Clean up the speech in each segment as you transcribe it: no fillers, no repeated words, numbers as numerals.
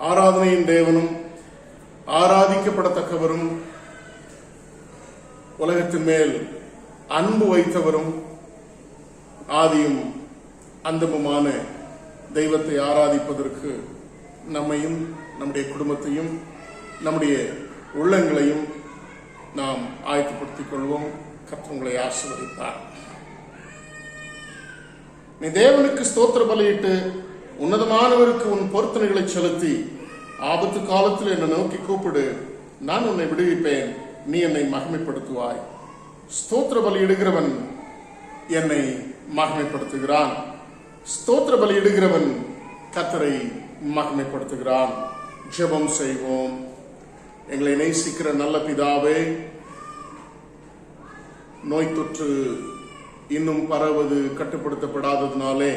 ஆராதனையின் தேவனும் ஆராதிக்கப்படத்தக்கவரும் உலகத்தின் மேல் அன்பு வைத்தவரும் ஆதியும் அந்தமுமான தெய்வத்தை ஆராதிப்பதற்கு நம்மையும் நம்முடைய குடும்பத்தையும் நம்முடைய உள்ளங்களையும் நாம் ஆயத்தப்படுத்திக் கொள்வோம். கர்த்தர் உங்களை ஆசீர்வதிப்பார். நீ தேவனுக்கு ஸ்தோத்திர பலியிட்டு உன்னதமானவருக்கு உன் பொருத்தனைகளை செலுத்தி ஆபத்து காலத்தில் என்னை நோக்கி கூப்பிடு, நான் உன்னை விடுவிப்பேன், நீ என்னை மகிமைப்படுத்துவாய். ஸ்தோத்திர பலியிடுகிறவன் என்னை மகிமைப்படுத்துகிறான். ஸ்தோத்திர பலியிடுகிறவன் கர்த்தரை மகிமைப்படுத்துகிறான். ஜெபம் செய்வோம். எங்களை நேசிக்கிற நல்ல பிதாவே, நோய் தொற்று இன்னும் பரவது கட்டுப்படுத்தப்படாததினாலே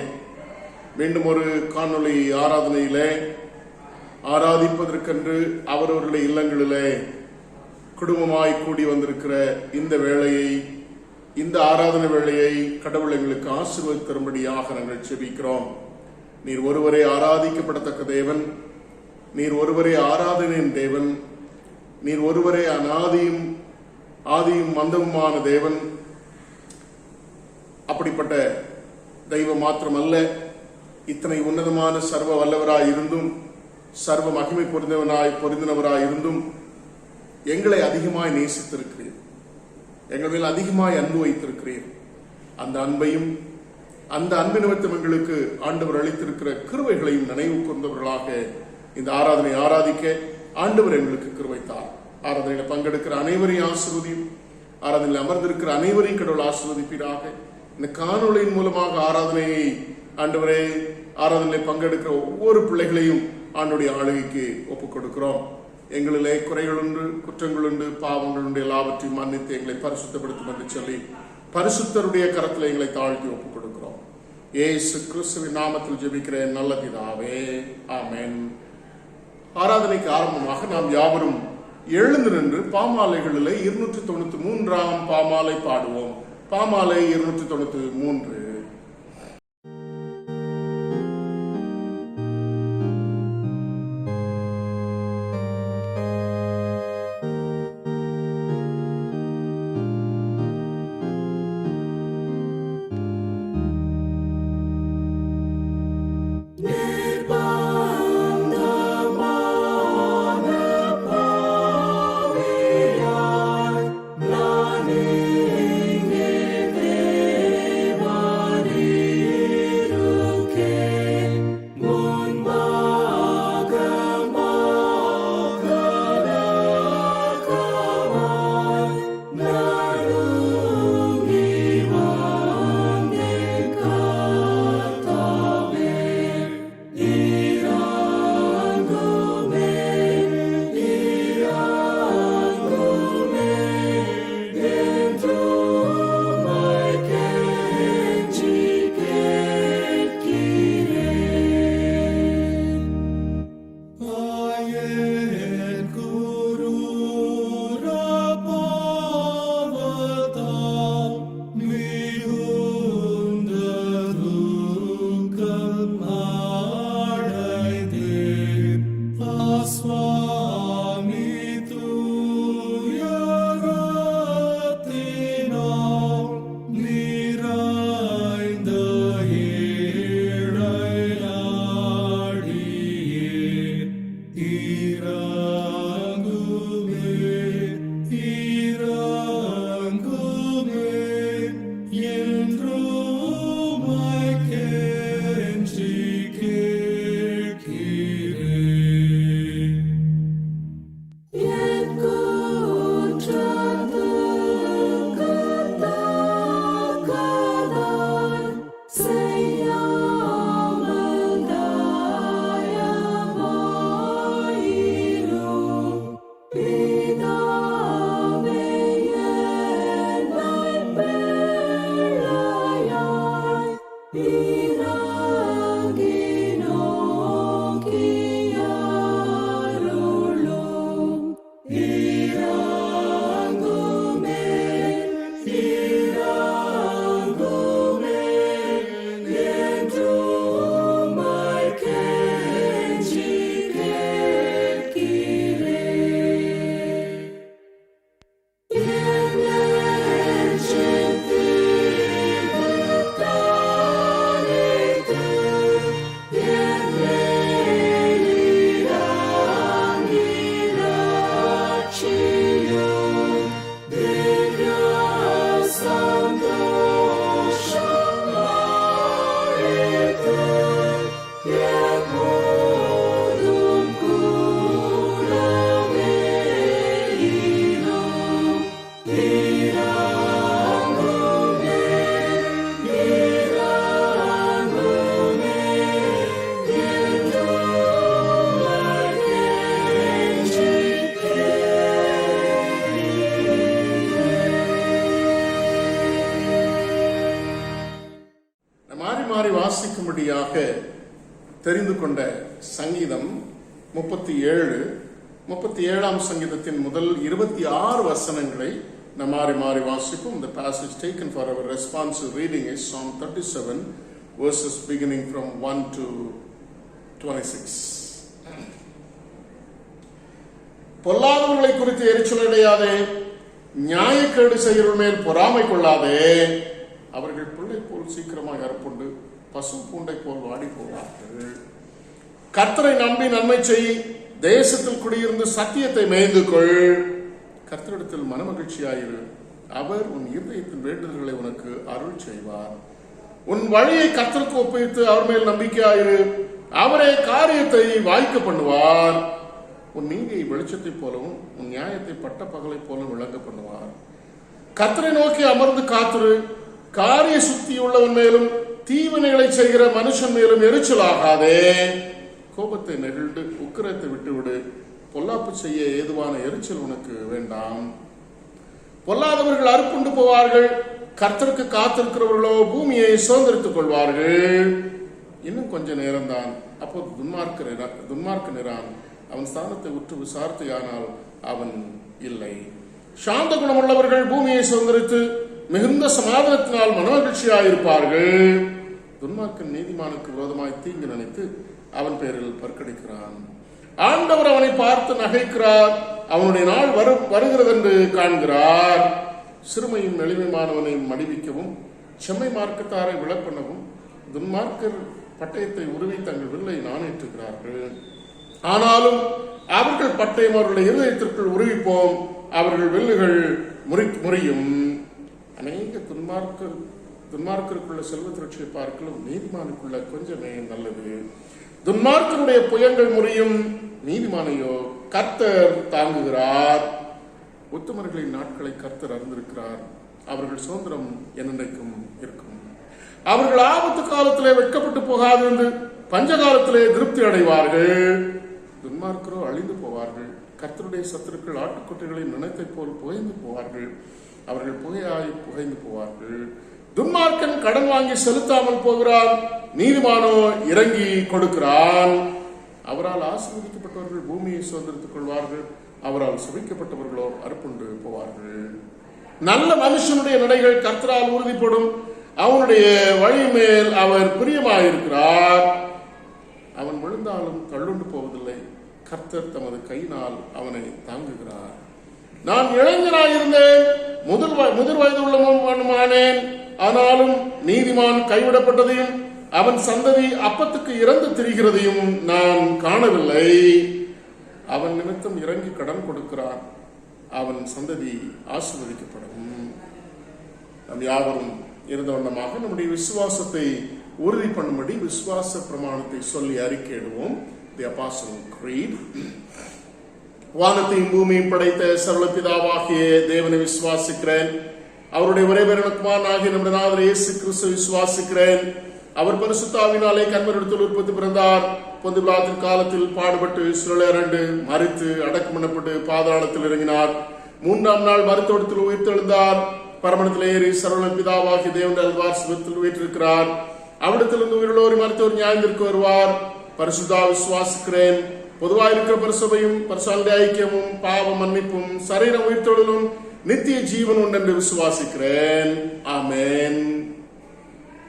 மீண்டும் ஒரு காணொளி ஆராதனையிலே ஆராதிப்பதற்கென்று அவரவர்களுடைய இல்லங்களிலே குடும்பமாய் கூடி வந்திருக்கிற இந்த வேளையை, இந்த ஆராதனை வேளையை கடவுள் எங்களுக்கு ஆசீர்வதித்து தரும்படியாக நாங்கள் ஜெபிக்கிறோம். நீர் ஒருவரே ஆராதிக்கப்படத்தக்க தேவன், நீர் ஒருவரே ஆராதனையின் தேவன், நீர் ஒருவரே அநாதியும் ஆதியும் அந்தமுமான தேவன். அப்படிப்பட்ட தெய்வம் மாத்திரமல்ல, இத்தனை உன்னதமான சர்வ வல்லவராய் இருந்தும் சர்வ மகிமை பொருந்தினவராய் இருந்தும் எங்களை அதிகமாய் நேசித்திருக்கிறீர், எங்கள் மேல் அதிகமாய் அன்பு வைத்திருக்கிறீர். அந்த அன்பையும் அந்த அன்பு நிமித்தம் எங்களுக்கு ஆண்டவர் அளித்திருக்கிற கிருபைகளையும் நினைவு கூர்ந்தவர்களாக இந்த ஆராதனை ஆராதிக்க ஆண்டவர் எங்களுக்கு கிருபைத்தார். ஆராதனையில் பங்கெடுக்கிற அனைவரையும் ஆசீர்வதியும், ஆராதனையில் அமர்ந்திருக்கிற அனைவரையும் கடவுள் ஆசீர்வதிப்பீராக. இந்த காணொளியின் மூலமாக ஆராதனையை ஆண்டவரே, ஆராதனையில் பங்கெடுக்கிற ஒவ்வொரு பிள்ளைகளையும் ஆண்டுடைய ஆளுகைக்கு ஒப்புக் கொடுக்கிறோம். எங்களிலே குறைகள் உண்டு, குற்றங்கள் உண்டு, பாவங்கள் உண்டு, எல்லாவற்றையும் மன்னித்து எங்களை பரிசுத்தப்படுத்தும் என்று சொல்லி பரிசுத்தருடைய கரத்தில் எங்களை தாழ்த்தி ஒப்புக் கொடுக்கிறோம். இயேசு கிறிஸ்துவின் நாமத்தில் ஜெபிக்கிறேன் நல்ல பிதாவே, ஆமென். ஆராதனைக்கு ஆரம்பமாக நாம் யாவரும் எழுந்து நின்று பாமாலைகளிலே 293 பாமாலை பாடுவோம். பாமாலை 293. மாறி மாறி வாசிக்கும்படியாக தெரிந்து கொண்ட சங்கீதம் 37ஆம் சங்கீதத்தின் முதல் 26 வசனங்களை நாம் மாறி மாறி வாசிப்போம். The passage taken for our responsive reading is Psalm 37 verses beginning from 1 to 26. பொல்லாதவர்களை குறித்து எரிச்சல் அடையாதே, நியாயக்கேடு செய்கிறவர்கள் மேல் பொறாமை கொள்ளாதே. அவர்கள் பிள்ளை போல் சீக்கிரமாக அறுப்புண்டு பசு பூண்டை போல் வாடி போவார்கள். கர்த்தரை நம்பி நன்மை செய், தேசத்தில் குடியிருந்து சத்தியத்தை மேய்ந்து கொள். கர்த்தரிடத்தில் மனமகிழ்ச்சியாயிரு, அவர் உன் இருதயத்தின் வேண்டுதல்களை உனக்கு அருள் செய்வார். உன் வழியை கர்த்தருக்கு ஒப்புவித்து அவர் மேல் நம்பிக்கையாயிரு, அவரே காரியத்தை வாய்க்க பண்ணுவார். உன் நீதியை வெளிச்சத்தை போலவும் உன் நியாயத்தை பட்ட பகலை போலவும் விளங்க பண்ணுவார். கர்த்தரை நோக்கி அமர்ந்து காத்திரு, காரிய சுத்தி உள்ளவன் மேலும் தீவினைகளை செய்கிற மனுஷன் மேலும் எரிச்சலாகாதே. கோபத்தை நெகிழ்ந்து உக்கிரத்தை விட்டுவிடு, பொல்லாப்பு செய்ய ஏதுவான எரிச்சல் உனக்கு வேண்டாம். பொல்லாதவர்கள் அறுப்புண்டு போவார்கள், கர்த்தருக்கு காத்திருக்கிறவர்களோ பூமியை சுதந்திரித்துக் கொள்வார்கள். இன்னும் கொஞ்ச நேரம்தான், அப்போது துன்மார்க்கனிரான் அவன் ஸ்தானத்தை உற்று விசாரித்தையானால் அவன் இல்லை. சாந்த குணமுள்ளவர்கள் பூமியை சுதந்திரித்து மிகுந்த சமாதானத்தினால் மனமகிழ்ச்சியாயிருப்பார்கள். துன்மார்க்கன் நீதிமானுக்கு விரோதமாய் தீங்கு நினைத்து அவன் பேரில் பற்கடிக்கிறான். ஆண்டவர் அவனை பார்த்து நகைக்கிறார், அவனுடைய நாள் வருகிறது என்று காண்கிறார். சிறுமையும் எளிமையானவனை மடிவிக்கவும் செம்மை மார்க்கத்தாரை விளப்பண்ணவும் துன்மார்க்கர் பட்டயத்தை உருவி தங்கள் வில்லை நாணேற்றுகிறார்கள். ஆனாலும் அவர்கள் பட்டயம் அவர்களுடைய இருதயத்திற்குள் உருவிப்போம், அவர்கள் வில்லுகள் முறியும். அநேக துன்மார்க்கருக்குள்ள செல்வ திரட்சியை பார்க்கலும் நீதிமானுக்குள்ள கொஞ்சமே நல்லது. துன்மார்க்கருடைய புயங்கள் முறியும், நீதிமானையோ கர்த்தர் தாங்குகிறார். உத்தமர்களின் நாட்களை கர்த்தர் அறிந்திருக்கிறார், அவர்கள் சுதந்திரம் என்னென்றைக்கும் இருக்கும். அவர்கள் ஆபத்து காலத்திலே வெட்கப்பட்டு போகாதிருந்து பஞ்ச காலத்திலே திருப்தி அடைவார்கள். துன்மார்க்கரோ அழிந்து போவார்கள், கர்த்தருடைய சத்துருக்கள் ஆட்டுக்குட்டிகளை நினைத்தை போல் புகைந்து போவார்கள், அவர்கள் புகையாய் புகைந்து போவார்கள். துன்மார்க்கன் கடன் வாங்கி செலுத்தாமல் போகிறான், நீதிமானோ இறங்கி கொடுக்கிறான். அவரால் ஆசீர்வதிக்கப்பட்டவர்கள் பூமியை சுதந்திரித்துக் கொள்வார்கள், அவரால் சுபிக்கப்பட்டவர்களோ அறுப்புண்டு போவார்கள். நல்ல மனுஷனுடைய நடைகள் கர்த்தரால் உறுதிப்படும், அவனுடைய வழி மேல் அவர் பிரியமாயிருக்கிறார். அவன் விழுந்தாலும் தள்ளுண்டு போவதில்லை, கர்த்தர் தமது கையினால் அவனை தாங்குகிறார். நான் இளைஞனாயிருந்தேன், முதிர் வயது உள்ளவனுமானேன், ஆனாலும் நீதிமான் கைவிடப்பட்டதையும் அவன் சந்ததி அப்பத்துக்கு இறந்து திரிகிறதையும் நான் காணவில்லை. அவன் நிமித்தம் இறங்கி கடன் கொடுக்கிறான், அவன் சந்ததி ஆசீர்வதிக்கப்படும். நம் யாவரும் இருந்த வண்ணமாக நம்முடைய விசுவாசத்தை உறுதி பண்ணும்படி விசுவாச பிரமாணத்தை சொல்லி அறிக்கையிடுவோம். தி அபாஸ்டல் க்ரீட். வானத்தையும் பூமியும் படைத்த சர்வ பிதாவாகிய தேவனை விசுவாசிக்கிறேன். அவருடைய ஒரே பேரனுக்குமான் ஆகிய நம்முடைய நாதர் இயேசு கிறிஸ்து விசுவாசிக்கிறேன். அவர் பரிசுத்த ஆவியினாலே கன்மரிடத்தில் உற்பத்தி பிறந்தார். பொந்து பிலாத்தின் காலத்தில் பாடுபட்டு சிலுவையரண்டு மரித்து அடக்கம் பண்ணப்பட்டு பாதாளத்தில் இறங்கினார். 3ஆம் நாள் மருத்துவத்தில் உயிர்த்தெழுந்தார். பரமணத்தில் ஏறி சர்வ பிதாவாகிய தேவனுடைய அல்வாசத்தில் வீற்றிருக்கிறார். அவிடத்திலிருந்து உயிரோடு மருத்துவர் நியாயத்திற்கு வருவார். பரிசுத்தா விசுவாசிக்கிறேன். பொதுவாயிருக்கிற பரிசுபையும் பரிசுத்த ஐக்கியமும் பாவ மன்னிப்பும் சரீர உயிர்த்தெழுதலும் நித்திய ஜீவன் உண்டு என்று விசுவாசிக்கிறேன். ஆமென்.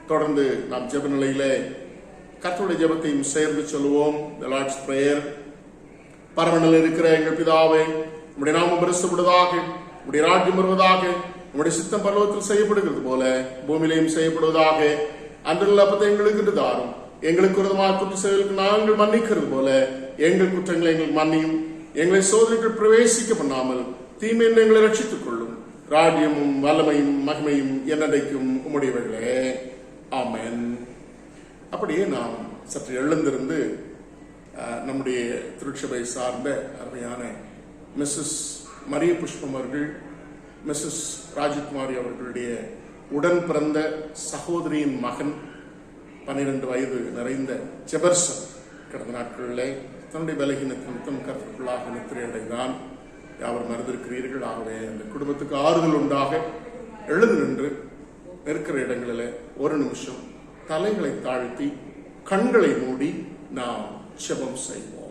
தொடர்ந்து நாம் ஜெப நிலையிலே கர்த்தருடைய ஜெபத்தையும் சேர்ந்து சொல்லுவோம். The Lord's Prayer. பரமண்டலில் இருக்கிற எங்கள் பிதாவே, உம்முடைய நாமம் பரிசுத்தப்படுவதாக, உம்முடைய ராஜ்யம் வருவதாக, உம்முடைய சித்தம் பரலோகத்தில் செய்யப்படுகிறது போல பூமியிலையும் செய்யப்படுவதாக. அன்றுள்ள அப்பத்தை எங்களுக்கு தாரும், எங்களுக்கு விரோதமாக குற்ற செயலுக்கு நாங்கள் மன்னிக்கிறது போல எங்கள் குற்றங்களை எங்களுக்கு மன்னியும், எங்களை சோதனைக்கு பிரவேசிக்க பண்ணாமல் தீமையை எங்களை ரட்சித்துக் கொள்ளும். ராஜ்யமும் வல்லமையும் மகிமையும் என்னடைக்கும் உம்முடையவர்களே. ஆமென். அப்படியே நாம் சற்று எழுந்திருந்து நம்முடைய திருச்சபை சார்ந்த அருமையான மிஸ்ஸஸ் மரிய புஷ்பம் அவர்கள், மிஸ்ஸஸ் ராஜகுமாரி அவர்களுடைய உடன் பிறந்த சகோதரியின் மகன் 12 வயது நிறைந்த ஜெபர்சன் கடந்த நாட்களிலே தன்னுடைய பலகீனத்தின் கருத்துக்குள்ளாக நித்திரை அடைந்தான். யாவரும் அறிந்திருக்கிறீர்கள். ஆகவே அந்த குடும்பத்துக்கு ஆறுதல் உண்டாக எழுந்து நின்று இருக்கிற இடங்களில் ஒரு நிமிஷம் தலைகளை தாழ்த்தி கண்களை மூடி நாம் ஜெபம் செய்வோம்.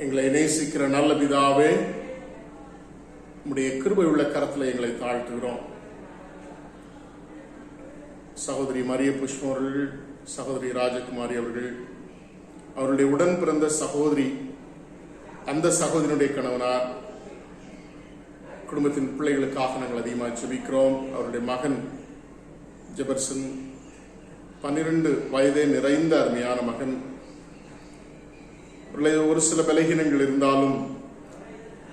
எங்களை நேசிக்கிற நல்ல பிதாவே, உம்முடைய கிருபை உள்ள கரத்தில் எங்களை தாழ்த்துகிறோம். சகோதரி மரிய புஷ்பம் அவர்கள், சகோதரி ராஜகுமாரி அவர்கள், அவருடைய உடன் பிறந்த சகோதரி, அந்த சகோதரியுடைய கணவனார், குடும்பத்தின் பிள்ளைகளுக்காக நாங்கள் அதிகமாக ஜெபிக்கிறோம். அவருடைய மகன் ஜெபர்சன், 12 வயதே நிறைந்த அருமையான மகன். ஒரு சில பலகீனங்கள் இருந்தாலும்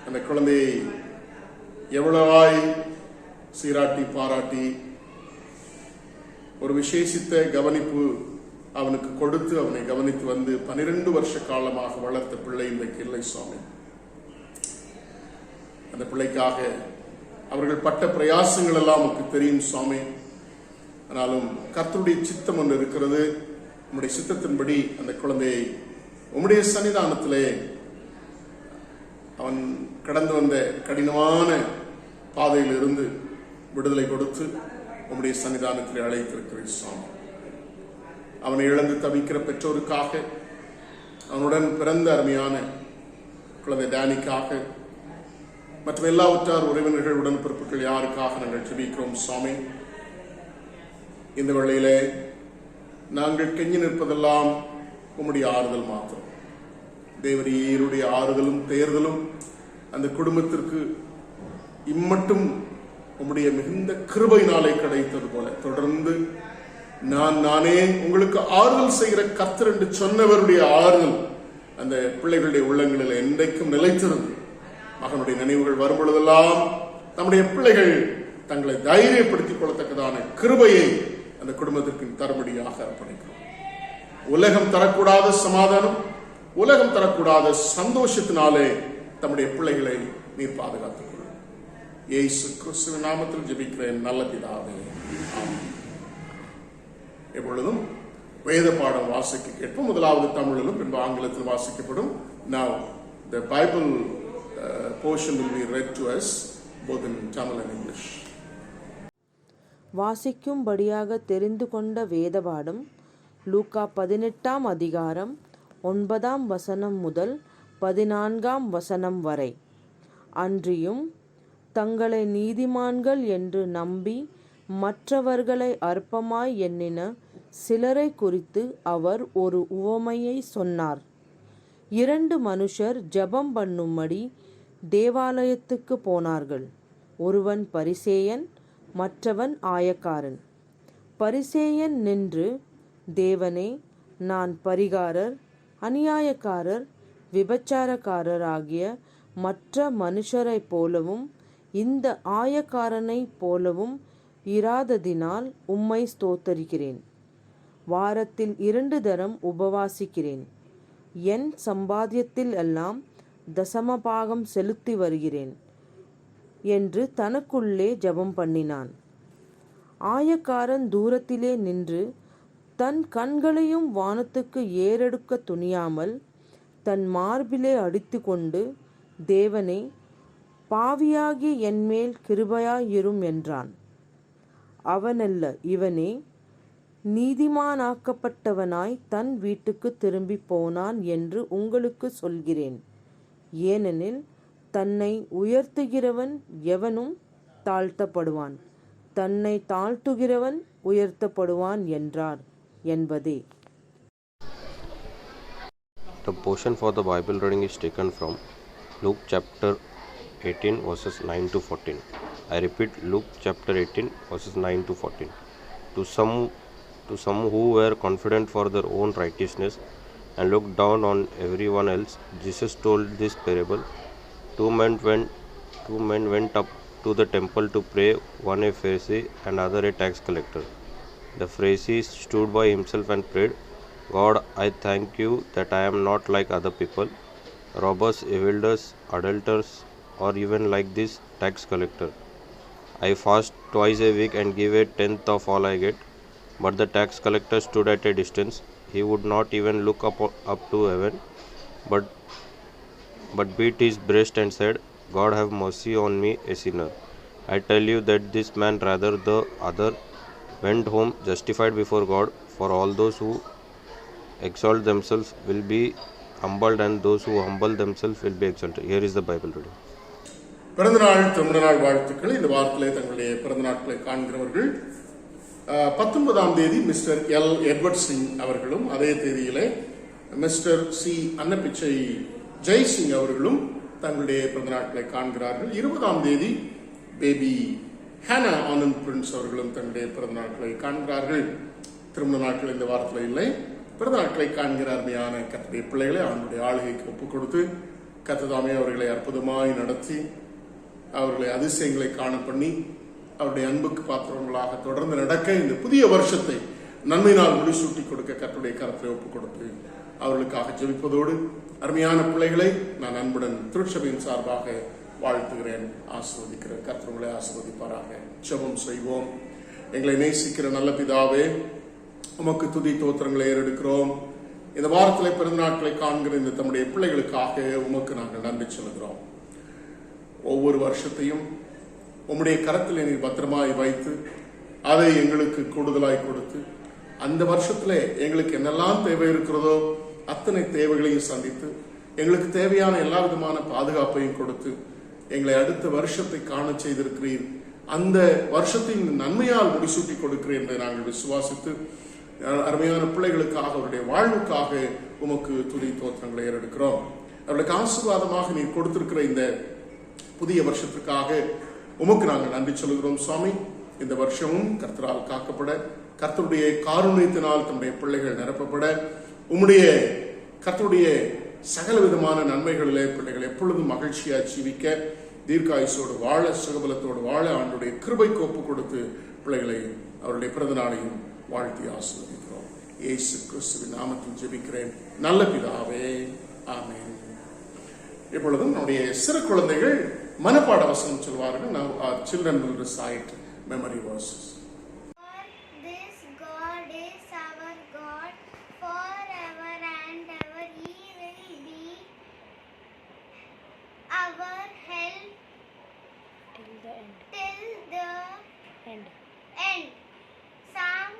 அந்த குழந்தையை எவ்வளவாய் சீராட்டி பாராட்டி ஒரு விசேஷித்த கவனிப்பு அவனுக்கு கொடுத்து அவனை கவனித்து வந்து 12 வருஷ காலமாக வளர்த்த பிள்ளை இன்றைக்கு இல்லை சுவாமி. அந்த பிள்ளைக்காக அவர்கள் பட்ட பிரயாசங்கள் எல்லாம் நமக்கு தெரியும் சுவாமி. ஆனாலும் கர்த்தருடைய சித்தம் ஒன்று இருக்கிறது. நம்முடைய சித்தத்தின்படி அந்த குழந்தையை உம்முடைய சன்னிதானத்திலே அவன் கடந்து வந்த கடினமான பாதையில் இருந்து விடுதலை கொடுத்து உம்முடைய சன்னிதானத்திலே அழைத்திருக்கிறீர் சுவாமி. அவனை இழந்து தவிக்கிற பெற்றோருக்காக, அவனுடன் பிறந்த அருமையான குழந்தை டேனிக்காக, மற்றும் எல்லா உற்றார் உறவினர்கள் உடன்பிறப்புகள் யாருக்காக நாங்கள் ஜெபிக்கிறோம் சுவாமி. இந்த வேளையிலே நாங்கள் கெஞ்சி நிற்பதெல்லாம் உம்முடைய ஆறுதல் மாத்திரம். தேவரீருடைய ஆறுதலும் தேர்தலும் அந்த குடும்பத்திற்கு இம்மட்டும் உம்முடைய மிகுந்த கிருபையினாலே கிடைத்தது போல தொடர்ந்து நானே உங்களுக்கு ஆறுதல் செய்கிற கர்த்தர் என்று சொன்னவருடைய ஆறுதல் அந்த பிள்ளைகளுடைய உள்ளங்களில் என்றைக்கும் நிலைத்திருந்து மகனுடைய நினைவுகள் வரும் பொழுதெல்லாம் நம்முடைய பிள்ளைகள் தங்களை தைரியப்படுத்திக் கொள்ளத்தக்கதான கிருபையை அந்த குடும்பத்திற்கு தரும்படியாக அர்ப்பணிக்கிறோம். உலகம் தரக்கூடாத சமாதானம், உலகம் தரக்கூடாத சந்தோஷத்தினாலே தம்முடைய பிள்ளைகளை நீர் பாதுகாத்துக் கொள்ளும். இயேசு கிறிஸ்துவின் நாமத்தில் ஜெபிக்கிறேன் நல்ல பிதாவே, ஆமென். எப்பொழுதும் வேத பாடம் வாசிக்க கேட்போம். முதலாவது தமிழிலும் பின்பு ஆங்கிலத்தில் வாசிக்கப்படும். Now the Bible portion will be read to us both in Tamil and English. வாசிக்கும்படியாக தெரிந்து கொண்ட வேத பாடம் லூக்கா 18ஆம் அதிகாரம் 9ஆம் வசனம் முதல் 14ஆம் வசனம் வரை. அன்றியும் தங்களை நீதிமான்கள் என்று நம்பி மற்றவர்களை அற்பமாய் எண்ணின சிலரை குறித்து அவர் ஒரு உவமையை சொன்னார். 2 மனுஷர் ஜெபம் பண்ணும்படி தேவாலயத்துக்கு போனார்கள். ஒருவன் பரிசேயன், மற்றவன் ஆயக்காரன். பரிசேயன் நின்று, தேவனே, நான் பரிகாரர், அநியாயக்காரர், விபச்சாரக்காரர் ஆகிய மற்ற மனுஷரைப் போலவும் இந்த ஆயக்காரனைப் போலவும் இராததினால் உம்மை ஸ்தோத்தரிக்கிறேன். வாரத்தில் 2 தரம் உபவாசிக்கிறேன். என் சம்பாத்தியத்தில் எல்லாம் தசமபாகம் செலுத்தி வருகிறேன் என்று தனக்குள்ளே ஜெபம் பண்ணினான். ஆயக்காரன் தூரத்திலே நின்று தன் கண்களையும் வானத்துக்கு ஏறெடுக்க துணியாமல் தன் மார்பிலே அடித்து கொண்டு, தேவனே, பாவியாகி என்மேல் கிருபையாயிரும் என்றான். அவனல்ல, இவனே நீதிமானாக்கப்பட்டவனாய் தன் வீட்டுக்கு திரும்பி போனான் என்று உங்களுக்கு சொல்கிறேன். ஏனெனில் தன்னை உயர்த்துகிறவன் எவனும் தாழ்த்தப்படுவான், தன்னை தாழ்த்துகிறவன் உயர்த்தப்படுவான் என்றார் என்பதே. The portion for the Bible reading is taken from Luke chapter 18 verses 9 to 14. I repeat, Luke chapter 18 verses 9 to 14. To some who were confident for their own righteousness and looked down on everyone else, Jesus told this parable. Two men went up to the temple to pray, one a Pharisee and other a tax collector. The Pharisee stood by himself and prayed, God, I thank you that I am not like other people, robbers, evildoers, adulterers, or even like this tax collector. I fast twice a week and give a tenth of all I get. But the tax collector stood at a distance. He would not even look up to heaven, but beat his breast and said, God, have mercy on me, a sinner. I tell you that this man, rather the other, went home justified before God. For all those who exalt themselves will be humbled, and those who humble themselves will be exalted. Here is the Bible reading. பிறந்தநாள் திருமண நாள் வாழ்த்துக்கள். இந்த வாரத்திலே தங்களுடைய பிறந்த நாட்களை காண்கிறவர்கள் 19ஆம் தேதி மிஸ்டர் எல் எட்வர்ட் சிங் அவர்களும், அதே தேதியிலே மிஸ்டர் சி அன்னப்பிச்சை ஜெய்சிங் அவர்களும் தங்களுடைய பிறந்த நாட்களை காண்கிறார்கள். 20ஆம் தேதி பேபி ஹேனா ஆனந்த் பிரின்ஸ் அவர்களும் தங்களுடைய பிறந்த நாட்களை காண்கிறார்கள். திருமண நாட்கள் இந்த வாரத்தில் இல்லை. பிறந்த நாட்களை காண்கிற அருமையான கர்த்தருடைய பிள்ளைகளை அவனுடைய ஆளுகைக்கு ஒப்புக் கொடுத்து கர்த்ததாமே அவர்களை அற்புதமாய் நடத்தி அவர்களை அதிசயங்களை காண பண்ணி அவருடைய அன்புக்கு பாத்திரங்களாக தொடர்ந்து நடக்க இந்த புதிய வருஷத்தை நன்மையினால் முடிசூட்டி கொடுக்க கர்த்தருடைய கரத்தில் ஒப்புக் கொடுத்து அவர்களுக்காக ஜெபிப்பதோடு அருமையான பிள்ளைகளை நான் அன்புடன் திருச்சபையின் சார்பாக வாழ்த்துகிறேன், ஆசீர்வதிக்கிறேன். கர்த்தருங்களை ஆசீர்வதிப்பாராக. ஜெபம் செய்வோம். எங்களை நேசிக்கிற நல்ல பிதாவே, உமக்கு துதி தோத்திரங்களை ஏறெடுக்கிறோம். இந்த வாரத்தில் பிறந்த நாட்களை காண்கிற இந்த தம்முடைய பிள்ளைகளுக்காக உமக்கு நாங்கள் நன்றி சொல்கிறோம். ஒவ்வொரு வருஷத்தையும் உம்முடைய கரத்தில் நீர் பத்திரமாய் வைத்து அதை எங்களுக்கு கூடுதலாய் கொடுத்து அந்த வருஷத்துல எங்களுக்கு என்னெல்லாம் தேவை இருக்கிறதோ அத்தனை தேவைகளையும் சந்தித்து எங்களுக்கு தேவையான எல்லா விதமான பாதுகாப்பையும் கொடுத்து எங்களை அடுத்த வருஷத்தை காண செய்திருக்கிறீர். அந்த வருஷத்தின் நன்மையால் முடிசூட்டி கொடுக்கிறேன் என்று நாங்கள் விசுவாசித்து அருமையான பிள்ளைகளுக்காக அவருடைய வாழ்வுக்காக உமக்கு துதி தோத்திரங்களை ஏறெடுக்கிறோம். அவர்களுக்கு ஆசீர்வாதமாக நீர் கொடுத்திருக்கிற இந்த புதிய வருஷத்துக்காக உமக்கு நாங்கள் நன்றி சொல்கிறோம். சுவாமி, இந்த வருஷமும் கர்த்தரால் காக்கப்பட, கர்த்தருடைய காருண்யத்தினால் தம்முடைய பிள்ளைகள் நிரப்பப்பட, உம்முடைய கர்த்தருடைய சகல விதமான நன்மைகளிலே பிள்ளைகள் எப்பொழுதும் மகிழ்ச்சியாக ஜீவிக்க, தீர்க்காயுசோடு வாழ, சுகபலத்தோடு வாழ ஆண்டுடைய கிருபைக்கு ஒப்பு கொடுத்து பிள்ளைகளை அவருடைய பிறந்த நாளையும் வாழ்த்தி ஆசீர்வதிக்கிறோம். இயேசு கிறிஸ்துவின் நாமத்தில் ஜெபிக்கிறேன் நல்ல பிதாவே, ஆமென். இப்பொழுதும் நம்முடைய சிறு குழந்தைகள் மனப்பாட வசனம் சொல்வார்கள். Now our children will recite memory verses. This God is our God, forever and ever. He will be our help till the end. Psalm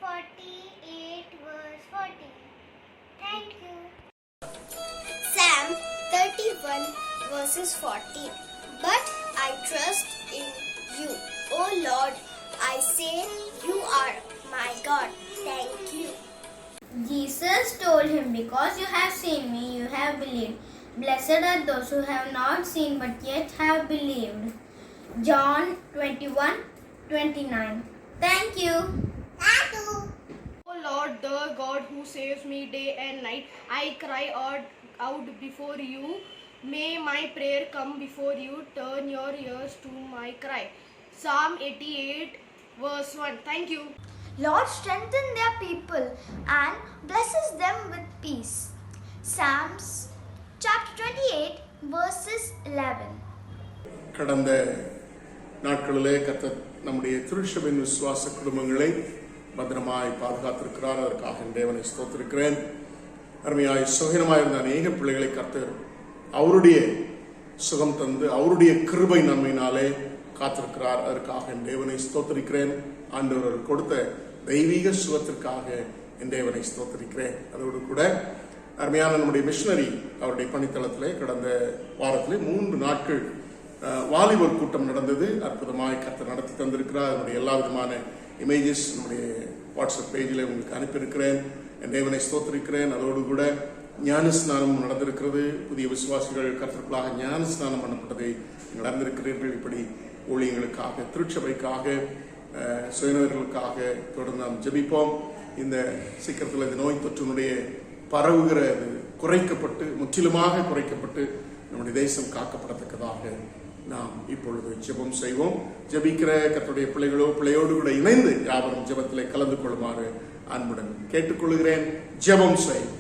48 verse 40. Thank you. Psalm 31 verses 40. But I trust in you, O Lord. I say you are my God. Thank you. Jesus told him, because you have seen me, you have believed. Blessed are those who have not seen but yet have believed. John 21:29. Thank you. O Lord, the God who saves me day and night, I cry out before you. May my prayer come before you. Turn your ears to my cry. Psalm 88 verse 1. Thank you. Lord, strengthen their people and blesses them with peace. Psalms chapter 28 verses 11. கடந்த நாட்களிலே கர்த்தர் நம்முடைய திருச்சபையின் விசுவாச குடும்பங்களை பத்திரமாய் பாதுகாத்திருக்கிறார். அதற்காக தேவனை ஸ்தோத்திருக்கிறேன். அருமையாய் சுகமாயிருந்த அநேக பிள்ளைகளை கர்த்தர் அவருடைய சுகம் தந்து அவருடைய கிருபை நன்மையினாலே காத்திருக்கிறார். அதற்காக என் தேவனை ஸ்தோத்திரிக்கிறேன். ஆண்டவர் கொடுத்த தெய்வீக சுகத்திற்காக என் தேவனை ஸ்தோத்திரிக்கிறேன். அதோடு கூட அருமையான நம்முடைய மிஷனரி அவருடைய பணித்தளத்திலே கடந்த வாரத்திலே 3 நாட்கள் வாலிபர் கூட்டம் நடந்தது. அற்புதமாய் கர்த்தர் நடத்தி தந்திருக்கிறார். அதனுடைய எல்லா விதமான இமேஜஸ் நம்முடைய வாட்ஸ்அப் பேஜில் உங்களுக்கு அனுப்பியிருக்கிறேன். என் தேவனை ஸ்தோத்திரிக்கிறேன். அதோடு கூட ஞான ஸ்நானம் நடந்திருக்கிறது. புதிய விசுவாசிகள் கர்த்தர்களாக ஞான ஸ்நானம் பண்ணப்பட்டதை நீங்கள் அறிந்திருக்கிறீர்கள். இப்படி ஊழியங்களுக்காக, திருச்சபைக்காக, சுயநர்களுக்காக தொடர்ந்து நாம் ஜெபிப்போம். இந்த சீக்கிரத்தில் இந்த நோய் தொற்றினுடைய பரவுகிற குறைக்கப்பட்டு, முற்றிலுமாக குறைக்கப்பட்டு நம்முடைய தேசம் காக்கப்படத்தக்கதாக நாம் இப்பொழுது ஜெபம் செய்வோம். ஜெபிக்கிற கர்த்தருடைய பிள்ளையோடு கூட இணைந்து யாவரும் ஜெபத்திலே கலந்து கொள்ளுமாறு அன்புடன் கேட்டுக்கொள்கிறேன். ஜெபம் செய்வோம்.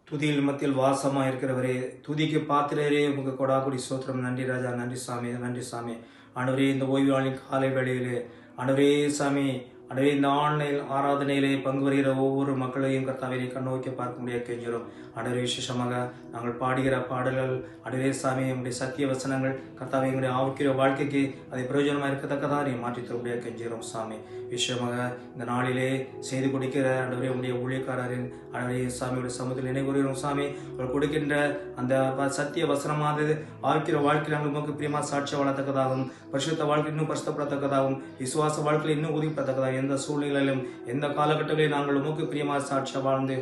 துதியில் மத்தியில் வாசமா இருக்கிறவரே, துதிக்கு பாத்திரரே, உங்க கொடாக்குடி சோத்திரம். நன்றி ராஜா, நன்றி சாமி, நன்றி சாமி. ஆண்டவரே, இந்த ஓய்வு நாளின் காலை வேளையிலே ஆண்டவரே சாமி, ஆண்டவரே இந்த ஆன்லைன் ஆராதனையிலே பங்கு வருகிற ஒவ்வொரு மக்களையும் கர்த்தாவே கண்ணோக்கி பார்க்க முடியாது கெஞ்சிரும். ஆண்டவரே, விசேஷமாக நாங்கள் பாடுகிற பாடல்கள் ஆண்டவரே சாமி, உங்களுடைய சத்திய வசனங்கள் கர்த்தாவே எங்களுடைய ஆவிக்கிற வாழ்க்கைக்கு அதை பிரயோஜனமாக இருக்கத்தக்கதாக நீ மாற்றித் தர முடியாது கெஞ்சிரும் சாமி. விஷயமாக இந்த நாளிலே செய்து கொடுக்கிற ஆண்டவரே உடைய ஊழியக்காரரின் ஆண்டவரே சாமியுடைய சமூகத்தில் நினைவுறுகிறோம் சாமி. அவர் கொடுக்கின்ற அந்த சத்திய வசனமானது ஆவிக்கிற வாழ்க்கையில் நாங்கள் நமக்கு பிரியமா சாட்சி வாழத்தக்கதாகவும், பரிசுத்த வாழ்க்கை இன்னும் பரிசுத்தப்படத்தக்கதாகவும், விசுவாச வாழ்க்கையில் இன்னும் உறுதிப்படத்தக்கதாகவும், எந்த சூழ்நிலையிலும் எந்த காலகட்டங்களில் நாங்கள் உமக்கு பிரியமாக சாட்சியா வாழ்ந்து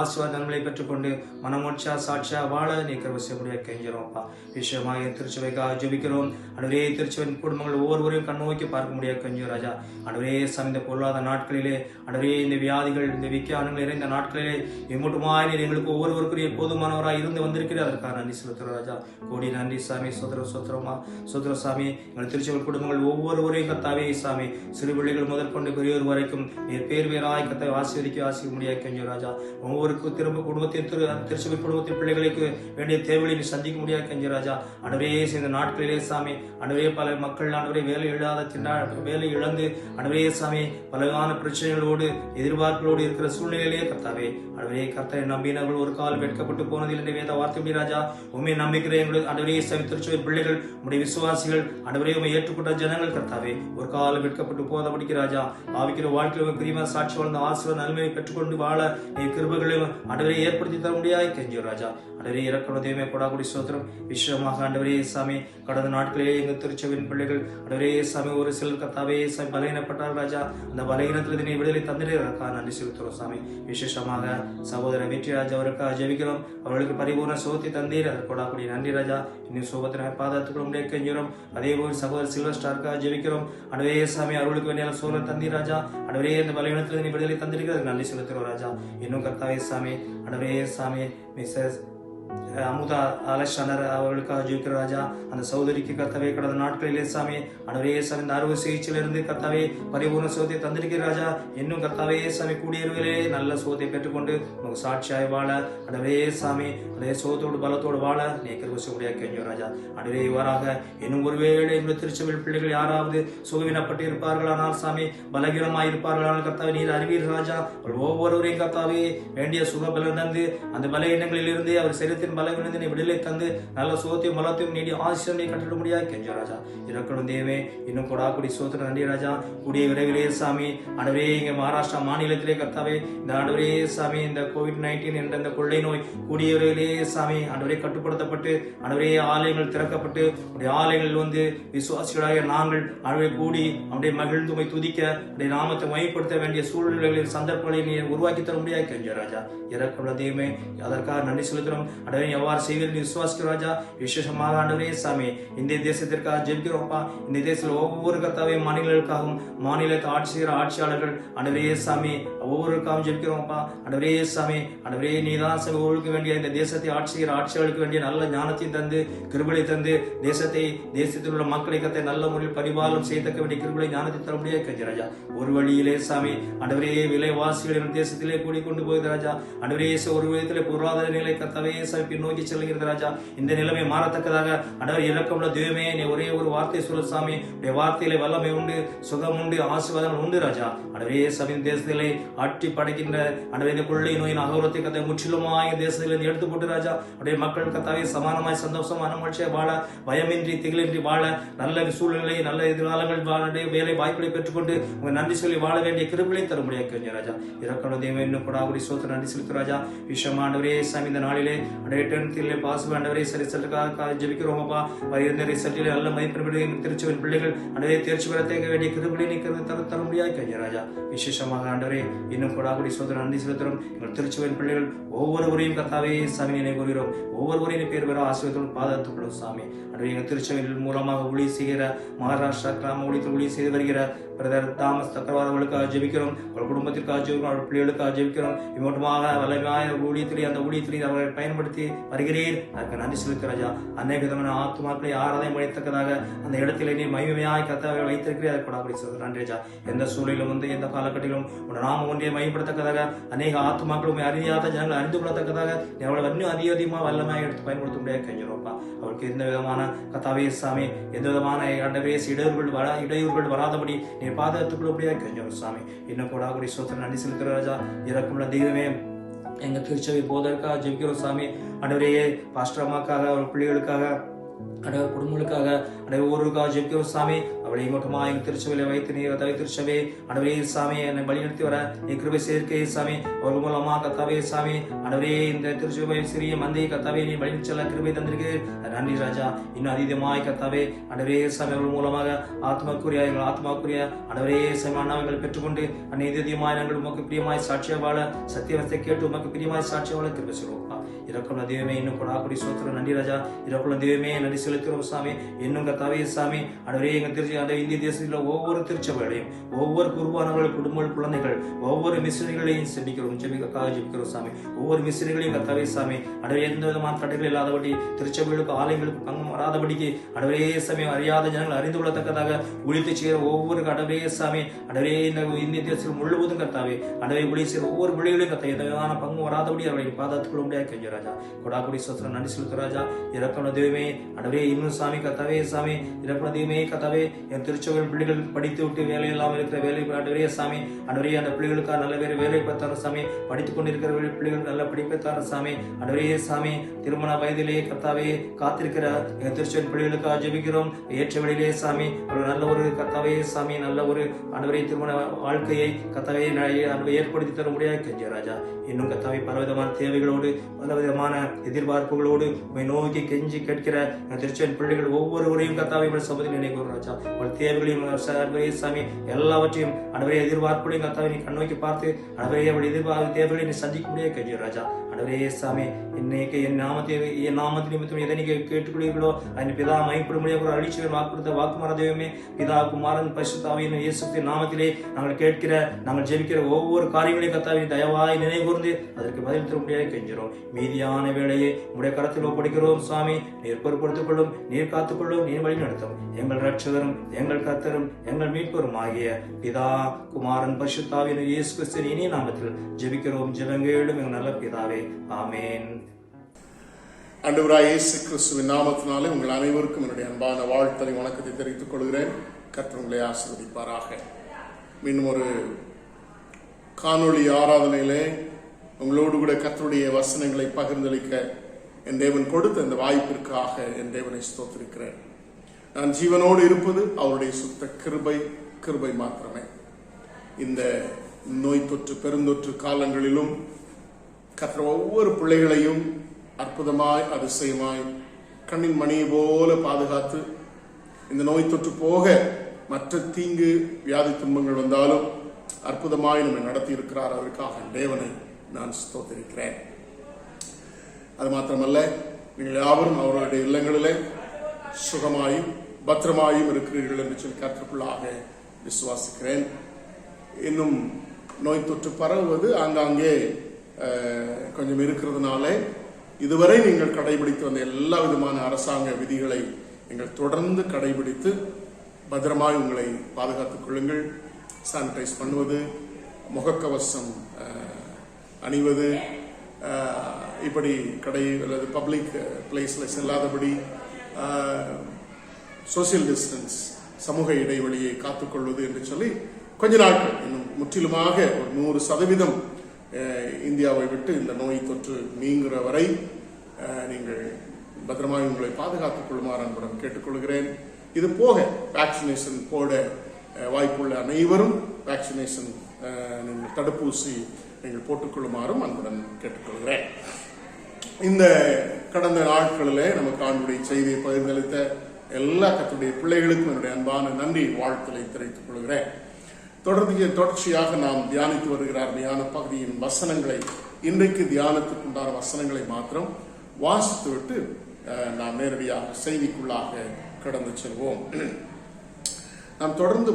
ஆசீர்வாதங்களை பெற்றுக்கொண்டு மனமோட்சா சாட்சியா வாழ நீ கிருபை செய்ய கெஞ்சிரோம்ப்பா. விஷயமாக திருச்சபைக்காக ஜெபிக்கிறோம். அன்றுவரே திருச்சபையின் குடும்பங்கள் ஒவ்வொருவரையும் கண்ணோக்கி பார்க்க முடியாது கெஞ்சோ ராஜா. அன்றுவரே இந்த பொருளாதார நாட்களிலே அன்றுவரே இந்த வியாதிகள், இந்த விக்கியானங்கள் நிறைந்த நாட்களிலே எம்மட்டுமாய் நீர் எங்களுக்கு ஒவ்வொருவருக்கும் போதுமானவராக இருந்து வந்திருக்கிறேன். அதற்காக நன்றி செலுத்துறோம் ராஜா. கோடி நன்றி சாமி. சோதரமா சோதர சாமி. எங்கள் திருச்சபை குடும்பங்கள் ஒவ்வொருவரையும் கத்தாவே சாமி, சிறு பிள்ளைகள் முதல் கொண்டு பெரியோர் வரைக்கும் நீர் பேர் பேராய் கத்தை ஆசீர்வதிக்க முடியாது கெஞ்சோ ராஜா. ஒவ்வொருக்கும் திரும்ப குடும்பத்தின் திருச்சபை குடும்பத்தின் பிள்ளைகளுக்கு வேண்டிய தேவைகளை நீ சந்திக்க முடியாது கெஞ்சோ ராஜா. அன்றுவரே இந்த நாட்களிலே சாமி, அன்றுவரே பல மக்கள் அன்றுவரே வேலை இழந்து அன்றுவரே சாமி பலவான பிரச்சனைகளோடு எதிர்பார்ப்புகளோடு இருக்கிற சூழ்நிலையிலேயே கர்த்தாவே அன்றுவரே கர்த்தரை நம்பினவர்கள் ஒரு கால் வெட்கப்பட்டு போனதில் என்ற வேத வார்த்தை ராஜா. உண்மை நம்பிக்கிற எங்களுக்கு அன்றுவரே சாமி திருச்சபை பிள்ளைகள், உடைய விசுவாசிகள் அன்றுவரே உண்மை ஏற்றுக்கொண்ட ஜனங்கள் கர்த்தாவே ஒரு கால் வெட்கப்பட்டு போதபடிக்கு ராஜா ஆவிக்கிற வாழ்க்கையில் பிரியமா சாட்சி வாழ்ந்த ஆசீர்வாத நன்மையை பெற்றுக்கொண்டு வாழ நீ கிருபைகளையும் ஆண்டவரே ஏற்படுத்தி தர முடியாது கெஞ்சியோ ராஜா. ஆண்டவரே இறக்கணுதையுமே கொடாக்குடி சோத்திரம். விஷயமாக ஆண்டவரே சாமி, கடந்த நாட்களிலே எங்கள் திருச்சபையின் பிள்ளைகள் ஆண்டவரே சாமி ஒரு சிலர் கர்த்தாவே சாமி பலகீனப்பட்டார் ராஜா. அந்த பலகீனத்தில் நீ விடுதலை தந்திரக்கா நன்றி செலுத்துறோம் சாமி. விசேஷமாக சகோதர வெற்றிராஜ் அவருக்காக ஜெபிக்கிறோம். அவர்களுக்கு பரிபூர்ண சுகத்தை தந்தீர். அதற்கு கொடாக்குடி நன்றி ராஜா. இன்னும் சோபத்தின பாதத்துக்குள்ள முடிய கெஞ்சிரும். அதே போல் சகோதர சில்வர் ஸ்டாருக்காக ஜெபிக்கிறோம். ஆண்டவரே சாமி, அவர்களுக்கு வேண்டிய சோழர் தந்தீர் ராஜா. ஆண்டவரே இந்த பலவீனத்தில் நீ விடுதலை தந்திருக்கிறது நன்றி செலுத்துறோம் ராஜா. இன்னும் கர்த்தாவே சாமி, ஆண்டவரே சாமி மிஸ்ஸஸ் அமுதா அலெக்சாண்டர் அவர்களுக்காக ஜெபிக்கிற ராஜா. அந்த சகோதரிக்கு கர்த்தாவே கடந்த நாட்களிலே சாமி ஆண்டவரே சாமி இந்த அறுவை சிகிச்சையிலிருந்து கர்த்தாவே பரிபூர்ண சுகத்தை தந்திருக்கிற ராஜா. இன்னும் கர்த்தாவே சாமி கூடியவர்களே நல்ல சுகத்தை பெற்றுக்கொண்டு உங்களுக்கு சாட்சியாய் வாழ ஆண்டவரே சாமி அதே சுகத்தோடு பலத்தோடு வாழ நீ கிருபை செய்ய முடியாது கெஞ்சோ ராஜா. ஆண்டவரே இவ்வாறாக இன்னும் ஒருவேளை இந்த திருச்சபை பிள்ளைகள் யாராவது சுகவீனப்பட்டு இருப்பார்களானால் சாமி, பலகீனமாய் இருப்பார்களானால் கர்த்தாவே நீர் அறிவீர் ராஜா. ஒவ்வொருவரையும் கர்த்தாவே வேண்டிய சுக பலன் தந்து அந்த பலகீனங்களில் இருந்து அவர் சரீரத்தின் பலவீனத்தை நீ விடுதலை தந்து நல்ல சுகத்தையும் பலத்தையும் நீடி ஆசிரியனை கட்டிட முடியாது கெஞ்சோ ராஜா. இறக்கணும் தேவே. இன்னும் கொடாக்குடி சோத்திர நன்றி ராஜா. கூடிய விரைவிலே சாமி ஆண்டவரே இங்க மகாராஷ்டிரா மாநிலத்திலே கர்த்தாவே இந்த ஆண்டவரே சாமி இந்த COVID-19 என்ற இந்த கொள்ளை நோய் கூடிய விரைவிலே சாமி ஆண்டவரே கட்டுப்படுத்தப்பட்டு ஆண்டவரே ஆலயங்கள் திறக்கப்பட்டு உடைய ஆலயங்கள் வந்து விசுவாசிகளாக நாங்கள் ஆண்டவரை கூடி அவருடைய மகிழ்ந்துமை துதிக்க உடைய நாமத்தை மையப்படுத்த வேண்டிய சூழ்நிலைகளின் சந்தர்ப்பங்களை நீ உருவாக்கி தர முடியாது கெஞ்சோ ராஜா. இறக்குள்ள தெய்வமே, அதற்காக நன்றி செலுத்துறோம். ஆண்டவரே எவ்வாறு செய்வீர்கள் நீ விசுவாசிக்கிற ராஜா. விசேஷமாக ஆண்டவரே சாமி இந்த தேசத்திற்காக ஜெபிக்கிறோம்ப்பா. இந்த தேசத்தில் ஒவ்வொரு கர்த்தாவே மாநிலங்களுக்காகவும் மாநிலத்தை ஆட்சியாளர்கள் ஆண்டவரே சாமி ஒவ்வொருக்காகவும் ஜெபிக்கிறோம்ப்பா. ஆண்டவரே சாமி ஆண்டவரே நீதான் சாமி ஒவ்வொருக்கு வேண்டிய இந்த தேசத்தை ஆட்சியாளர்களுக்கு வேண்டிய நல்ல ஞானத்தையும் தந்து கிருபையை தந்து தேசத்தில் உள்ள மக்களை கத்தை நல்ல முறையில் பரிபாலனம் செய்யத்தக்க வேண்டிய கிருபை ஞானத்தை தர முடியாது கெஞ்ச ராஜா. ஒரு வழியிலே சாமி ஆண்டவரே விலைவாசிகள் தேசத்திலே கூடிக்கொண்டு போகுது ராஜா. ஆண்டவரே ஒரு விதத்திலே பொருளாதார நிலை கர்த்தாவே சாமி பின்னோக்கி செல்கிறது ராஜா. இந்த நிலைமை மாறத்தக்கதாக ஆண்டவர் இறக்கமுள்ள தெய்வமே நீ ஒரே ஒரு வார்த்தை சொல்லு சாமி. வார்த்தையிலே வல்லமை உண்டு, சுகம் உண்டு, ஆசீர்வாதங்கள் உண்டு ராஜா. ஆண்டவரே சாமி தேசத்திலே ஆட்டி படைக்கின்ற ஆண்டவரே இந்த கொள்ளை நோயின் அகோரத்தை கத்தை முற்றிலுமாய் தேசத்திலிருந்து எடுத்து போட்டு ராஜா. அப்படியே மக்கள் கத்தாவே சமானமாய் சந்தோஷமான மகிழ்ச்சியை வாழ, பயமின்றி திகிலின்றி வாழ, நல்ல சூழ்நிலை நல்ல எதிர்காலங்கள் வாழ, வேலை வாய்ப்புகளை பெற்றுக்கொண்டு உங்க நன்றி சொல்லி வாழ வேண்டிய கிருபையை தர முடியாது ராஜா. இறக்கணும் தெய்வம் இன்னும் கூட சோத்திர நன்றி செலுத்து ராஜா. விஷயமாண்டவரே சாமி இந்த நாளிலே டேட்டன்ல பாஸ் ஆண்டவரே ரிசல்ட்டுக்காக ஜெபிக்கிறோம் அப்பா. வருகிற ரிசல்ட்டில் நல்ல மதிப்பெண்களை திருச்சுவின் பிள்ளைகள் ஆண்டவரே தேர்ச்சி பெற தேங்க வேண்டிய கிருபையை நீக்கிறது தர முடியாது கஞ்ச ராஜா. விசேஷமாக ஆண்டவரே இன்னும் கொடாக்குடி சோதனை நன்றி செலுத்துகிறோம். எங்கள் திருச்சுவின் பிள்ளைகள் ஒவ்வொருவரையும் கத்தாவே சாமி நினைவுகிறோம். ஒவ்வொருவரையும் பேர் பெற ஆசீர்வாதத்தோடு பாதத்துப்படும் சாமி. ஆண்டவரே எங்கள் திருச்சபையின் மூலமாக ஊழி செய்கிற மகாராஷ்டிரா கிராம ஊழியத்தில் ஊழி செய்து வருகிற பிரதர் தாமஸ் தக்கவார் அவர்களுக்காக ஜெபிக்கிறோம். அவர்கள் குடும்பத்திற்காக ஜெபிக்கிறோம். அவர்கள் பிள்ளைகளுக்காக ஜெபிக்கிறோம். இம்மட்டுமாக வல்லமையான ஊழியத்திலே அந்த ஊழியத்திலே அவர்களை பயன்படுத்தி வருகிறேன். அதற்கு நன்றி செலுத்த ராஜா. அநேக விதமான ஆத்துமாக்களை ஆராதனை பண்ணத்தக்கதாக அந்த இடத்திலே நீ மகிமையாய் கத்தாவை வைத்திருக்கிறேன். அதை கொடாப்படி சொல்கிறேன் நன்றி ராஜா. எந்த சூழலிலும் வந்து எந்த காலகட்டத்திலும் உன் நாம ஒன்றை மையப்படுத்தக்கதாக அநேக ஆத்துமாக்களும் அறியாத ஜனங்கள் அறிந்து கொள்ளத்தக்கதாக நீ அவளை இன்னும் அதிகமாக வல்லமையாக எடுத்து பயன்படுத்த முடியாது கஞ்சிரோப்பா. அவருக்கு எந்த விதமான கத்தாவே சாமி எந்த விதமான அண்டவேஸ் இடையூறுகள் வராதபடி நீ பாதுகாத்துக்கொள்ளபடியாக கஞ்சோம் சாமி. இன்னும் கூட கூடி சோத்திரம் நன்றி செலுத்துற ராஜா. இறக்குள்ள தெய்வமே எங்க திருச்சபை போதற்காக ஜெபிக்கிறோம் சாமி. அண்டவரையே பாஸ்டர் அம்மாக்காக அவர் பிள்ளைகளுக்காக அண்டவர் குடும்பங்களுக்காக அண்டவர் ஒவ்வொருக்காக ஜெபிக்கிறோம் சாமி. அவளை மட்டுமா எங்க திருச்சபையில வைத்து நீர் தவை திருச்சபை அண்டவரே சாமி என்னை வழிநடத்தி வர நீ கிருபை சேர்க்கை சாமி. அவர்கள் மூலமா கத்தாவே சாமி அண்டவரே இந்த திருச்சபை சிறிய மந்தையை கத்தாவே நீ வழிநடத்தி செல்ல கிருபை தந்திருக்கிறேன் நன்றி ராஜா. இன்னும் அதீதமாய் கத்தாவே அண்டவரே சாமி அவர்கள் மூலமாக ஆத்மாக்குரிய எங்கள் ஆத்மாக்குரிய அண்டவரே சாமி அண்ணாவங்களை பெற்றுக்கொண்டு அந்நிதியமாய் நாங்கள் உமக்கு பிரியமாய் சாட்சிய வாழ சத்தியவத்தை கேட்டு உமக்கு பிரியமாய் சாட்சிய வாழ கிருபை சொல்லுவோம். இறக்குள்ள தெய்வமே இன்னும் கொடாக்குடி சோத்திரம் நன்றி ராஜா. இறக்குள்ள தெய்வமே நன்றி செலுத்துகிறோம் சாமி. இன்னும் கத்தாவே சாமி அண்டவரே எங்கள் திருச்சி அந்த இந்திய தேசத்தில் ஒவ்வொரு திருச்சபைகளையும் ஒவ்வொரு குருவானவர்கள் குடும்ப குழந்தைகள் ஒவ்வொரு மிஷினரிகளையும் செபிக்கிறோம் ஜெபிக்கிறோம் சாமி. ஒவ்வொரு மிஷினரிகளையும் கத்தாவே சாமி அண்டவரே எந்த விதமான தடைகள் இல்லாதபடி திருச்சபைகளுக்கு ஆலயங்களுக்கு பங்கம் வராதபடிக்கு அண்டவரே சாமி அறியாத ஜனங்கள் அறிந்து கொள்ளத்தக்கதாக ஒழித்து செய்கிற ஒவ்வொரு அண்டவரே சாமி அண்டவரே இந்த இந்திய தேசத்தில் முழுவதும் கத்தாவே அண்டவரை ஒளி செய்கிற ஒவ்வொரு பிள்ளைகளையும் கத்த எந்த விதமான பங்கும் வராதபடி அவர்களை பாதுகாத்துக் கொள்ள முடியாது கெஞ்ச ராஜா. கொடாக்குடி சோத்திரம் நன்றி செலுத்து ராஜா. இறக்குள்ள தெய்வமே அண்டவரே இன்னும் சாமி கத்தாவே சாமி இறக்குள்ள தெய்வமே கத்தாவே என் திருச்சபை பிள்ளைகள் படித்து விட்டு வேலை இல்லாமல் இருக்கிற வேலை அண்டவரே சாமி அண்டவரே அந்த பிள்ளைகளுக்காக நல்ல வேலை பார்த்தார சாமி. படித்துக் கொண்டிருக்கிற பிள்ளைகள் நல்ல படிப்பை தார சாமி. அண்டவரே சாமி திருமண வயதிலே கத்தாவே காத்திருக்கிற என் திருச்சபை பிள்ளைகளுக்காக ஜெபிக்கிறோம். ஏற்ற வழியிலே சாமி ஒரு நல்ல ஒரு கத்தாவே சாமி நல்ல ஒரு அண்டவரே திருமண வாழ்க்கையை கத்தாவே ஏற்படுத்தி தர முடியாது கெஞ்ச ராஜா. இன்னும் கத்தாவே பலவிதமான தேவைகளோடு பலவிதமான எதிர்பார்ப்புகளோடு நோக்கி கெஞ்சி கேட்கிற திருச்சபை பிள்ளைகள் ஒவ்வொருவரையும் கத்தாவை சபதியில் நினைக்கிறோம் ராஜா. ஒரு தேவைகளையும் சாமி எல்லாவற்றையும் அண்டவரே எதிர்பார்ப்புகளையும் கத்தாவை நீ கண்ணோக்கி பார்த்து அண்டவரே அவள் எதிர்பார்ப்பு தேவைகளை நீ சந்திக்க முடியாது கெஞ்ச ராஜா. அண்டவரே சாமி இன்னைக்கு என் நாமத்தை நிமித்தம் எதை நீங்க கேட்டுக்கொள்கிறீர்களோ அதன் பிதா மைப்படும் முடியாது அழிச்சுவர் வாக்கு கொடுத்த வாக்குமார தெய்வமே பிதா குமாரன் பரிசுத்தாவின் இயேசுவின் நாமத்திலே நாங்கள் கேட்கிற நாங்கள் ஜெபிக்கிற ஒவ்வொரு காரியங்களையும் கத்தாவை தயவாய் நினைவுகூர்ந்து அதற்கு பதில் தர முடியாது கெஞ்சிரோம். மீதியான வேளையை உடைய கரத்தில் ஒப்படைக்கிறோம் சாமி. நீர் பொறுப்படுத்திக் கொள்ளும், நீர் காத்துக்கொள்ளும், நீர் வழி நடத்தும். எங்கள் ரட்சகரும் எங்கள் கர்த்தரும் எங்கள் மீட்பரும் ஆகிய பிதா குமாரன் பரிசுத்தாவின் இயேசு கிறிஸ்துவின் இனிய நாமத்தில் ஜெபிக்கிறோம் ஜெபங்கேளும் எங்கள் நல்ல பிதாவே ஆமென். ஆண்டவராகிய இயேசு கிறிஸ்துவின் நாமத்தினாலே உங்கள் அனைவருக்கும் என்னுடைய அன்பான வாழ்த்தலை வணக்கத்தை தெரிவித்துக் கொள்கிறேன். கர்த்தர் உங்களை ஆசீர்வதிப்பாராக. மீண்டும் ஒரு காணொளி ஆராதனையிலே உங்களோடு கூட கர்த்தருடைய வசனங்களை பகிர்ந்தளிக்க என் தேவன் கொடுத்த இந்த வாய்ப்பிற்காக என் தேவனை ஸ்தோத்திரிக்கிறேன். நான் ஜீவனோடு இருப்பது அவருடைய சுத்த கிருபை மாத்திரமே. இந்த நோய் தொற்று பெருந்தொற்று காலங்களிலும் கர்த்தர் ஒவ்வொரு பிள்ளைகளையும் அற்புதமாய் அதிசயமாய் கண்ணின் மணியை போல பாதுகாத்து இந்த நோய் தொற்று போக மற்ற தீங்கு வியாதி துன்பங்கள் வந்தாலும் அற்புதமாய் நம்மை நடத்தி இருக்கிறார். அதற்காக தேவனை நான் ஸ்தோத்திரிக்கிறேன். அது மாத்திரமல்ல, நீங்கள் யாவரும் அவருடைய இல்லங்களிலே சுகமாயும் பத்திரமாயும் இருக்கிறீர்கள் என்று சொல்லி கர்த்தருக்குள்ளாக விசுவாசிக்கிறேன். இன்னும் நோய் தொற்று பரவுவது ஆங்காங்கே கொஞ்சம் இருக்கிறதுனால இதுவரை நீங்கள் கடைபிடித்து வந்த எல்லா விதமான அரசாங்க விதிகளை நீங்கள் தொடர்ந்து கடைபிடித்து பத்திரமாய் உங்களை பாதுகாத்துக் கொள்ளுங்கள். சானிடைஸ் பண்ணுவது, முகக்கவசம் அணிவது, இப்படி கடை அல்லது பப்ளிக் பிளேஸ்ல செல்லாதபடி சோசியல் டிஸ்டன்ஸ் சமூக இடைவெளியை காத்துக்கொள்வது என்று சொல்லி கொஞ்ச நாட்கள் இன்னும் முற்றிலுமாக ஒரு 100% இந்தியாவை விட்டு இந்த நோய் தொற்று நீங்குற வரை நீங்கள் பத்திரமாய் உங்களை பாதுகாத்துக் கொள்ளுமாறு அன்புடன் கேட்டுக்கொள்கிறேன். இது போக வேக்சினேஷன் போட வாய்ப்புள்ள அனைவரும் வேக்சினேஷன் தடுப்பூசி நீங்கள் போட்டுக்கொள்ளுமாறும் அன்புடன் கேட்டுக்கொள்கிறேன். இந்த கடந்த நாட்களிலே நமக்கு ஆண்டுடைய செய்தியை பகிர்ந்தளித்த எல்லா கர்த்தருடைய பிள்ளைகளுக்கும் என்னுடைய அன்பான நன்றி வாழ்த்துக்களை தெரிவித்துக் கொள்கிறேன். தொடர்ச்சியாக நாம் தியானித்து வருகிற அருமையான பகுதியின் வசனங்களை, இன்றைக்கு தியானத்துக்குண்டான வசனங்களை மாத்திரம் வாசித்துவிட்டு நாம் நேரடியாக செய்திக்குள்ளாக கடந்து செல்வோம். நாம் தொடர்ந்து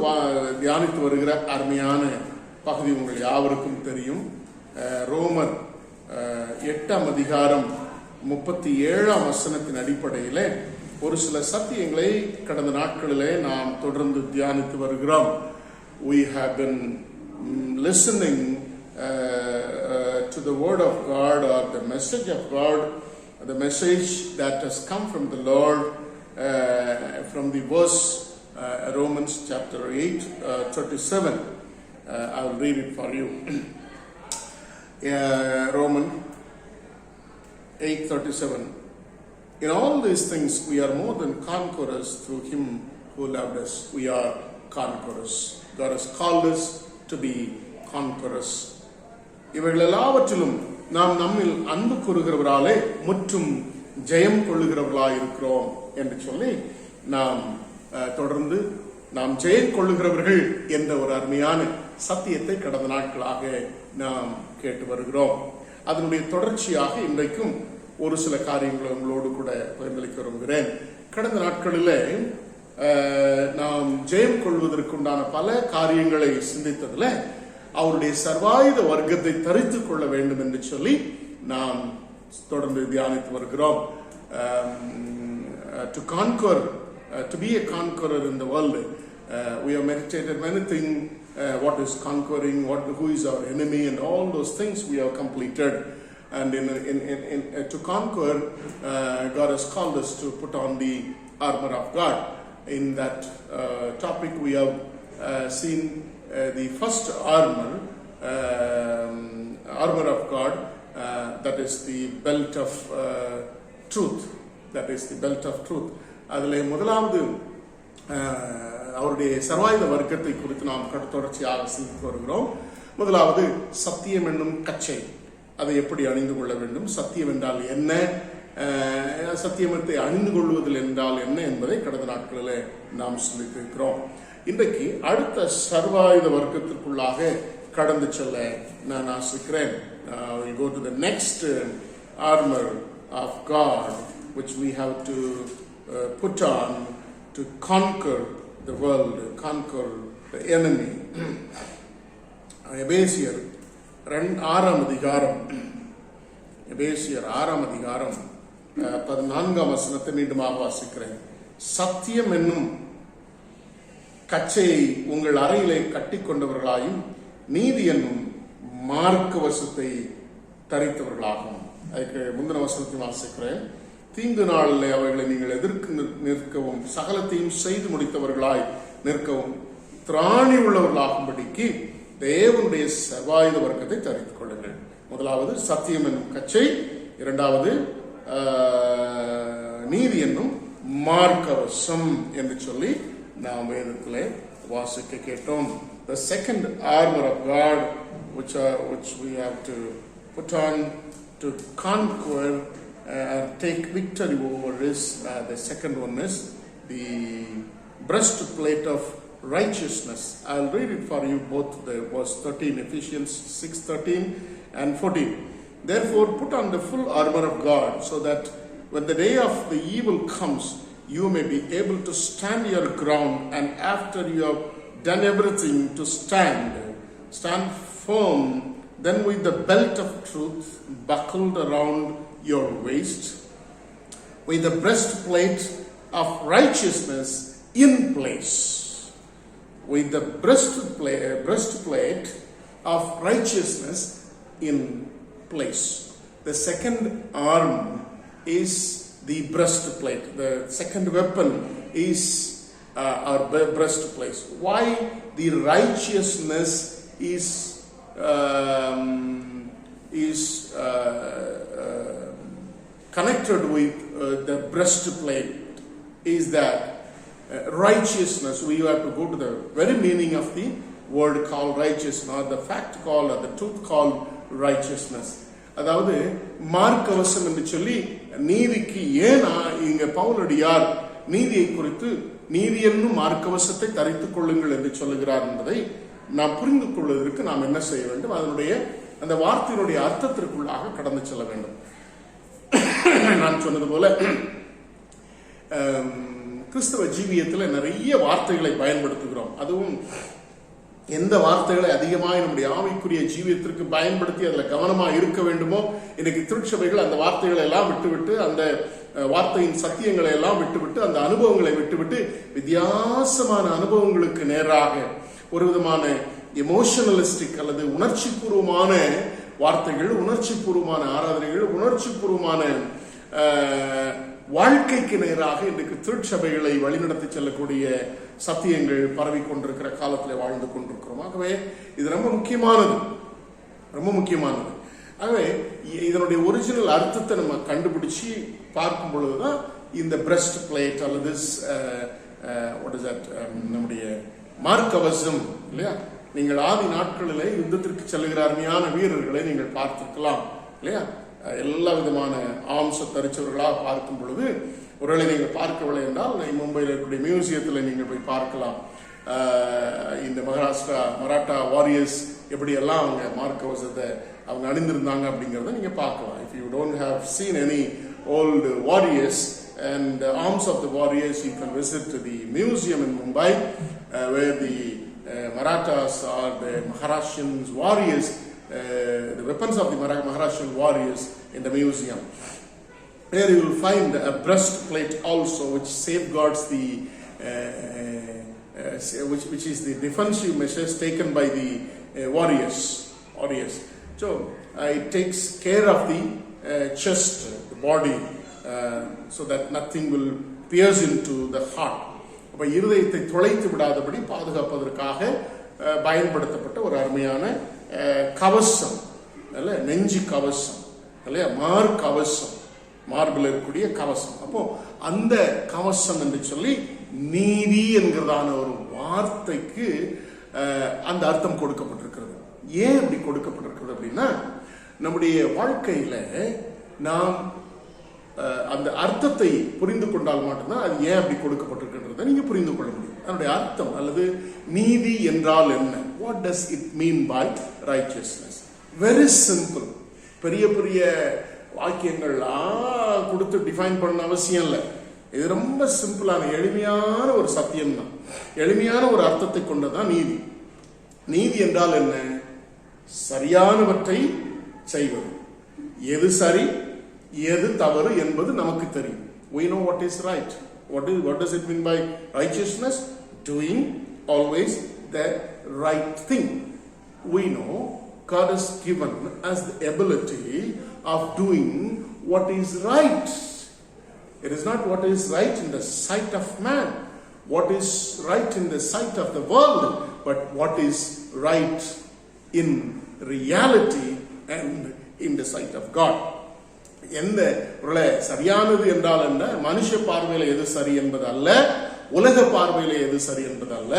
தியானித்து வருகிற அருமையான பகுதி உங்கள் யாவருக்கும் தெரியும். ரோமர் 8ஆம் அதிகாரம் 37ஆம் வசனத்தின் அடிப்படையில் ஒரு சில சத்தியங்களை கடந்த நாட்களிலே நாம் தொடர்ந்து தியானித்து வருகிறோம். We have been listening to the word of God, or the message of God, the message that has come from the Lord, from the verse Romans chapter 8:37. I will read it for you. Romans 8:37. In all these things we are more than conquerors through him who loved us. We are conquerors. God has called us to be conquerors. இவைகள் எல்லாவற்றிலும் நாம் நம்மில் அன்பு கூறுகிறவராலே முற்றும் ஜெயம் கொள்ளுகிறவர்களாய் இருக்கிறோம் என்று சொல்லி நாம் தொடர்ந்து நாம் ஜெயம் கொள்ளுகிறவர்கள் என்ற ஒரு அருமையான சத்தியத்தை கடந்த நாட்களாக நாம் கேட்டு வருகிறோம். அதனுடைய தொடர்ச்சியாக இன்றைக்கும் ஒரு சில காரியங்களை உங்களோடு கூட பகிர்ந்தளிக்க விரும்புகிறேன். கடந்த நாட்களில் நாம் ஜெயம் கொள்வதற்குண்டான பல காரியங்களை சிந்தித்ததுல அவருடைய சர்வாயுத வர்க்கத்தை தரித்துக் கொள்ள வேண்டும் என்று சொல்லி நாம் தொடர்ந்து தியானித்து வருகிறோம். To conquer, to be a conqueror in the world, we have meditated many things. What is conquering? Who is our enemy? And all those things we have completed. And to conquer, God has called us to put on the armor of God. In that topic, we have seen the first armor of God, that is the belt of truth. That is the belt of truth. அதில் முதலாவது அவருடைய சர்வாயுத வர்க்கத்தை குறித்து நாம் தொடர்ச்சியாக சிந்தித்து வருகிறோம். முதலாவது சத்தியம் என்னும் கச்சை, அதை எப்படி அணிந்து கொள்ள வேண்டும், சத்தியம் என்றால் என்ன, சத்தியமத்தை அணிந்து கொள்வதில் என்றால் என்ன என்பதை கடந்த நாட்களில் நாம் சிந்தித்திருக்கிறோம். இன்றைக்கு அடுத்த சர்வாயுத வர்க்கத்திற்குள்ளாக கடந்து செல்ல நான் ஆசிக்கிறேன். We go to the next armor of God which we have to put on to conquer the world, conquer the enemy. எபேசியர் 6ஆம் அதிகாரம் 14ஆம் வசனத்தை மீண்டுமாக வாசிக்கிறேன். சத்தியம் என்னும் கச்சையை உங்கள் அறையிலே கட்டிக்கொண்டவர்களாயும் நீதி என்னும் மார்க்கவசத்தை தரித்தவர்களாகும். அதுக்கு முந்தின வசனத்தை வாசிக்கிறேன். தீங்கு நாளில் அவைகளை நீங்கள் எதிர்த்து நிற்கவும் சகலத்தையும் செய்து முடித்தவர்களாய் நிற்கவும் திராணி உள்ளவர்களாகும்படிக்கு தேவனுடைய சர்வாயுத வர்க்கத்தை தரித்துக் கொள்ளுங்கள். முதலாவது சத்தியம் என்னும் கச்சை, இரண்டாவது நீதி என்னும் மார்க்கவசம் என்று சொல்லி நாம் வேதத்திலே வாசிக்க கேட்டோம். The second armor of God which we have to put on to conquer and take victory over is the second one is the breastplate of righteousness. I'll read it for you, both the verse 13, Ephesians 6:13 and 14. Therefore put on the full armor of God, so that when the day of the evil comes, you may be able to stand your ground, and after you have done everything to stand firm. Then with the belt of truth buckled around your waist, with the breastplate of righteousness in place. With the breastplate of righteousness in place. The second arm is the breastplate. The second weapon is our breastplate. Why the righteousness is connected with the breastplate is that righteousness, we have to go to the very meaning of the word called righteousness, or the fact called, or the truth called righteousness. அதாவது மார்க்கவசம் என்று சொல்லி நீதிக்கு ஏன் இங்க பவுலடியார் நீதியை குறித்து நீதி என்னும் மார்க்கவசத்தை தரித்துக் கொள்ளுங்கள் என்று சொல்லுகிறார் என்பதை நாம் புரிந்து கொள்வதற்கு நாம் என்ன செய்ய வேண்டும்? அதனுடைய அந்த வார்த்தையினுடைய அர்த்தத்திற்குள்ளாக கடந்து செல்ல வேண்டும். நான் சொன்னது போல கிறிஸ்தவ ஜீவியத்தில் நிறைய வார்த்தைகளை பயன்படுத்துகிறோம். அதுவும் எந்த வார்த்தைகளை அதிகமாக நம்முடைய ஆவிக்குரிய ஜீவியத்திற்கு பயன்படுத்தி அதில் கவனமாக இருக்க வேண்டுமோ, இன்னைக்கு திருச்சபைகள் அந்த வார்த்தைகளை எல்லாம் விட்டுவிட்டு, அந்த வார்த்தையின் சத்தியங்களை எல்லாம் விட்டுவிட்டு, அந்த அனுபவங்களை விட்டுவிட்டு வித்தியாசமான அனுபவங்களுக்கு நேராக ஒரு விதமான எமோஷனலிஸ்டிக் அல்லது உணர்ச்சி பூர்வமான வார்த்தைகள், உணர்ச்சி பூர்வமான ஆராதனைகள், உணர்ச்சி பூர்வமான வாழ்க்கைக்கு நேராக இன்றைக்கு திருச்சபைகளை வழிநடத்தி செல்லக்கூடிய சத்தியங்கள் பரவி கொண்டிருக்கிற காலத்தில் வாழ்ந்து கொண்டிருக்கிறோம். ஆகவே இது ரொம்ப முக்கியமானது, ரொம்ப முக்கியமானது. ஆகவே இதனுடைய ஒரிஜினல் அர்த்தத்தை நம்ம கண்டுபிடிச்சு பார்க்கும் பொழுதுதான் இந்த பிரஸ்ட் பிளேட் அல்லது நம்முடைய மார்க்கவசம் இல்லையா. நீங்கள் ஆதி நாட்களிலே யுத்தத்திற்கு செல்லுகிற அருமையான வீரர்களை நீங்கள் பார்த்திருக்கலாம் இல்லையா. எல்லா விதமான ஆம்ச தரிச்சவர்களாக பார்க்கும் பொழுது, ஒருவேளை நீங்கள் பார்க்கவில்லை என்றால் மும்பையில் இருக்கக்கூடிய மியூசியத்தில் நீங்கள் போய் பார்க்கலாம். இந்த மராட்டா வாரியர்ஸ் எப்படி எல்லாம் அவங்க மார்க்கவசத்தை அவங்க அணிந்திருந்தாங்க அப்படிங்கிறத நீங்க பார்க்கலாம். If you don't have scene any old warriors and arms of the warriors, you can visit the museum in Mumbai where the Marathas or the Maharashtrian warriors, the weapons of the Maharashtrian warriors in the museum. There you will find a breastplate also, which safeguards the which is the defensive measures taken by the warriors. So it takes care of the chest, the body, so that nothing will pierce into the heart. அப்ப இருதயத்தை துளைத்து விடாதபடி பாதுகாப்பதற்காக பயன்படுத்தப்பட்ட ஒரு அருமையான கவசம் அல்ல, நெஞ்சு கவசம் இல்லையா, கவசம், மார்பில் இருக்கக்கூடிய கவசம். அப்போ அந்த கவசம் என்று சொல்லி நீதி என்கிறதான ஒரு வார்த்தைக்கு அந்த அர்த்தம் கொடுக்கப்பட்டிருக்கிறது. ஏன் அப்படி கொடுக்கப்பட்டிருக்கிறது அப்படின்னா, நம்முடைய வாழ்க்கையில நாம் அந்த அர்த்தத்தை புரிந்து கொண்டால் மட்டும்தான் அது ஏன் அப்படி கொடுக்கப்பட்டிருக்கின்றதை நீங்க புரிந்து கொள்ள முடியும். அதனுடைய அர்த்தம் அல்லது நீதி என்றால் என்ன, what does it mean by righteousness? Very simple. பெரிய பெரிய வாக்கியங்கள்லாம் கொடுத்து டிஃபைன் பண்ண அவசியம் இல்லை. இது ரொம்ப சிம்பிளான எளிமையான ஒரு சத்தியம் தான், எளிமையான ஒரு அர்த்தத்தை கொண்டதான் நீதி. நீதி என்றால் என்ன? சரியானவற்றை செய்வது. எது சரி எது தவறு என்பது நமக்கு தெரியும். We know what is right. What does it mean by righteousness? Doing always the right thing. We know God has given us the ability of doing what is right. It is not what is right in the sight of man, what is right in the sight of the world, but what is right in reality and in the sight of God. எந்த சரியானது என்றால் என்ன? மனுஷ பார்வையில எது சரி என்பது அல்ல, உலக பார்வையில எது சரி என்பது அல்ல,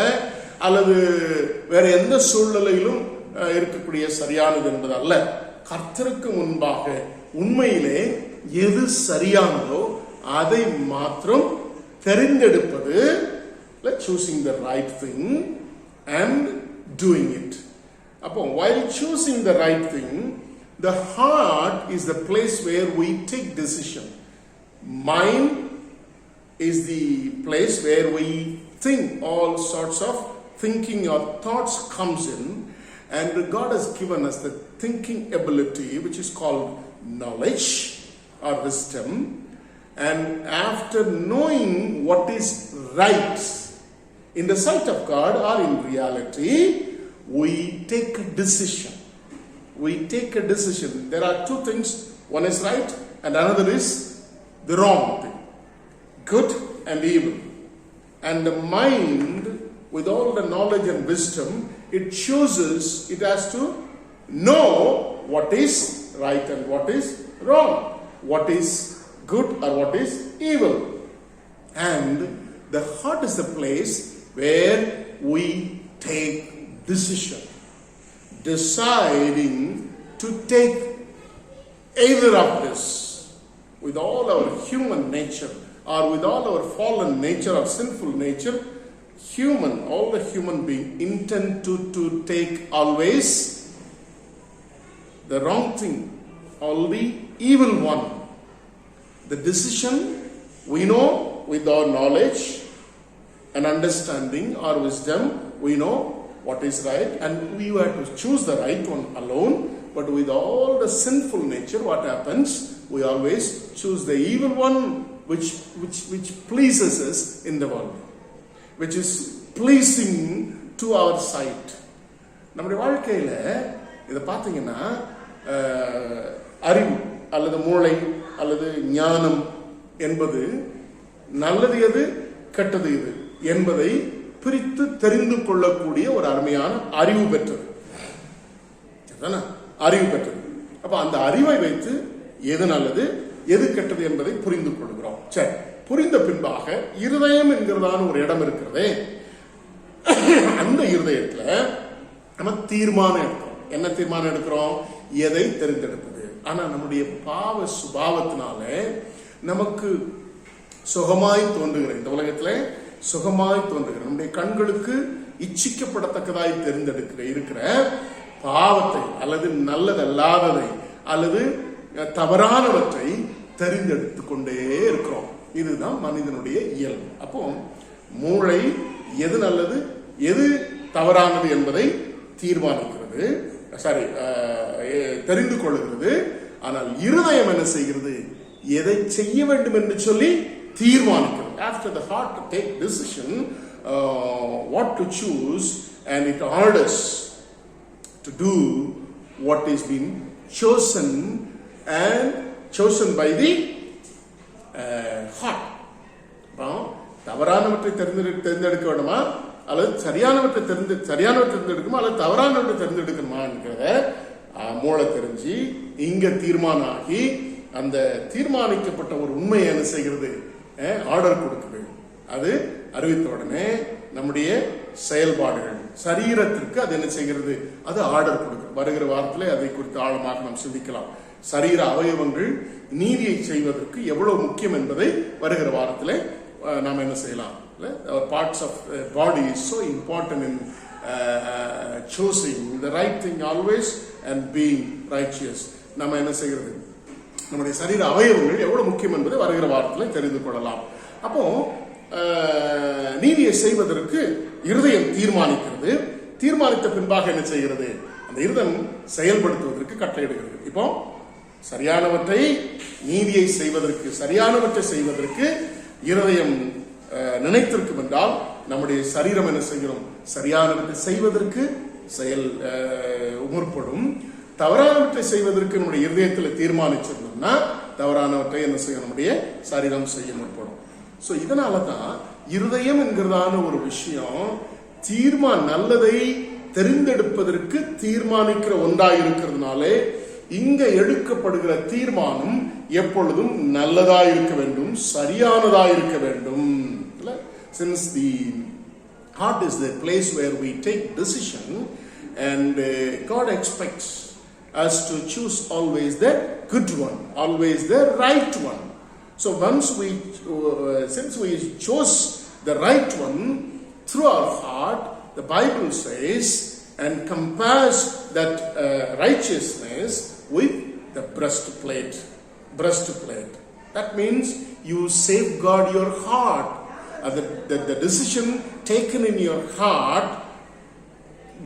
அல்லது வேற எந்த சூழ்நிலையிலும் இருக்கக்கூடிய சரியானது என்பது அல்ல. கர்த்தருக்கு முன்பாக உண்மையிலே எது சரியானதோ அதை மாத்திரம் தெரிந்தெடுப்பது, choosing the right thing and doing it. அப்போ while choosing the right thing, the heart is the place where we take decision. Mind is the place where we think, all sorts of thinking or thoughts comes in, and God has given us the thinking ability, which is called knowledge or wisdom. And after knowing what is right in the sight of God or in reality, we take a decision. We take a decision. There are two things. One is right and another is the wrong thing. Good and evil. And the mind, with all the knowledge and wisdom, it chooses, it has to know what is right and what is wrong, what is good or what is evil. And the heart is the place where we take decision. Deciding to take either of this, with all our human nature or with all our fallen nature or sinful nature, all the human being intend to take always the wrong thing, all the evil one. The decision we know with our knowledge and understanding or wisdom, we know what is right and we have to choose the right one alone. But with all the sinful nature, what happens? We always choose the evil one which pleases us in the world, which is pleasing to our sight. நம்முடைய வாழ்க்கையில இதை பார்த்தீங்கன்னா அறிவு அல்லது மூளை அல்லது ஞானம் என்பது நல்லது எது கெட்டது எது என்பதை பிரித்து தெரிந்து கொள்ளக்கூடிய ஒரு அருமையான அறிவு பெற்றது. அறிவு பெற்றது. அப்ப அந்த அறிவை வைத்து எது நல்லது எது கெட்டது என்பதை புரிந்து கொள்கிறோம். சரி, புரிந்த பின்பாக இருதயம் என்கிறதான ஒரு இடம் இருக்கிறதே, அந்த இருதயத்துல நம்ம தீர்மானம் எடுக்கிறோம். என்ன தீர்மானம் எடுக்கிறோம்? எதை தெரிந்தெடுப்பது. ஆனா நம்முடைய பாவ சுபாவத்தினால நமக்கு சுகமாய் தோன்றுகிற இந்த உலகத்துல சுகமாய் தோன்றுகிற நம்முடைய கண்களுக்கு இச்சிக்கப்படத்தக்கதாய் இருக்கிற பாவத்தை அல்லது நல்லதல்லாததை அல்லது தவறானவற்றை தெரிந்தெடுத்து கொண்டே இருக்கிறோம். இதுதான் மனிதனுடைய இயல்பு. அப்போ மூளை எது நல்லது எது தவறானது என்பதை தீர்மானிக்கிறது, தெரிந்து கொள்கிறது. ஆனால் இருதயம் என்ன செய்கிறது? எதை செய்ய வேண்டும் என்று சொல்லி தீர்மானிக்கிறது. After the heart to take decision what to choose, and it orders to do what is being chosen and chosen by the heart. தவறானவற்றை தேர்ந்தெடுக்க வேண்டுமா அல்லது சரியானவற்றை தேர்ந்தெடுக்குமா அல்லது தவறானவற்றை தேர்ந்தெடுக்கணுமாங்கிறத மூளை தெரிஞ்சு இங்க தீர்மானம் ஆகி அந்த தீர்மானிக்கப்பட்ட ஒரு உண்மையை என்ன செய்கிறது? ஆர்டர் கொடுக்குது. அது அறிவித்த உடனே நம்முடைய செயல்பாடுகள் சரீரத்திற்கு அது என்ன செய்கிறது? அது ஆர்டர் கொடுக்கும். வருகிற வாரத்திலே அதை குறித்து ஆழமாக நாம் சிந்திக்கலாம். சரீர அவயவங்கள் நீதியை செய்வதற்கு எவ்வளவு முக்கியம் என்பதை வருகிற வாரத்திலே நாம் என்ன செய்யலாம்? Our parts of body is so important in choosing the right thing always and being righteous. நம்ம என்ன செய்கிறது? நம்முடைய சரீர அவயவங்கள் எவ்வளவு முக்கியம் என்பதை வருகிற வாரத்தில் தெரிந்து கொள்ளலாம். அப்போ நீதியை செய்வதற்கு இருதயம் தீர்மானிக்கிறது. தீர்மானித்த பின்பாக என்ன செய்கிறது? அந்த இருதயம் செயல்படுத்துவதற்கு கட்டளையிடுகிறது. இப்போ சரியானவற்றை நீதியை செய்வதற்கு சரியானவற்றை செய்வதற்கு இருதயம் நினைத்திருக்கும் என்றால் நம்முடைய சரீரம் என்ன செய்கிறோம்? சரியானவற்றை செய்வதற்கு முற்படும். தவறானவற்றை செய்வதற்கு நம்முடைய இருதயத்தில் தீர்மானிச்சிருந்தோம்னா தவறானவற்றை என்ன செய்யும்? நம்முடைய சரீரம் செய்ய முற்படும். சோ இதனாலதான் இருதயம் என்கிறதான ஒரு விஷயம் நல்லதை தெரிந்தெடுப்பதற்கு தீர்மானிக்கிற ஒன்றாயிருக்கிறதுனாலே இங்க எடுக்கப்படுகிற தீர்மானம் எப்பொழுதும் நல்லதா இருக்க வேண்டும், சரியானதா இருக்க வேண்டும். Since the heart is the place where we take decision, and God expects us to choose always the good one, always the right one. So once since we chose the right one through our heart, the Bible says, and compares that righteousness with the breastplate. That means you safeguard your heart. The decision taken in your heart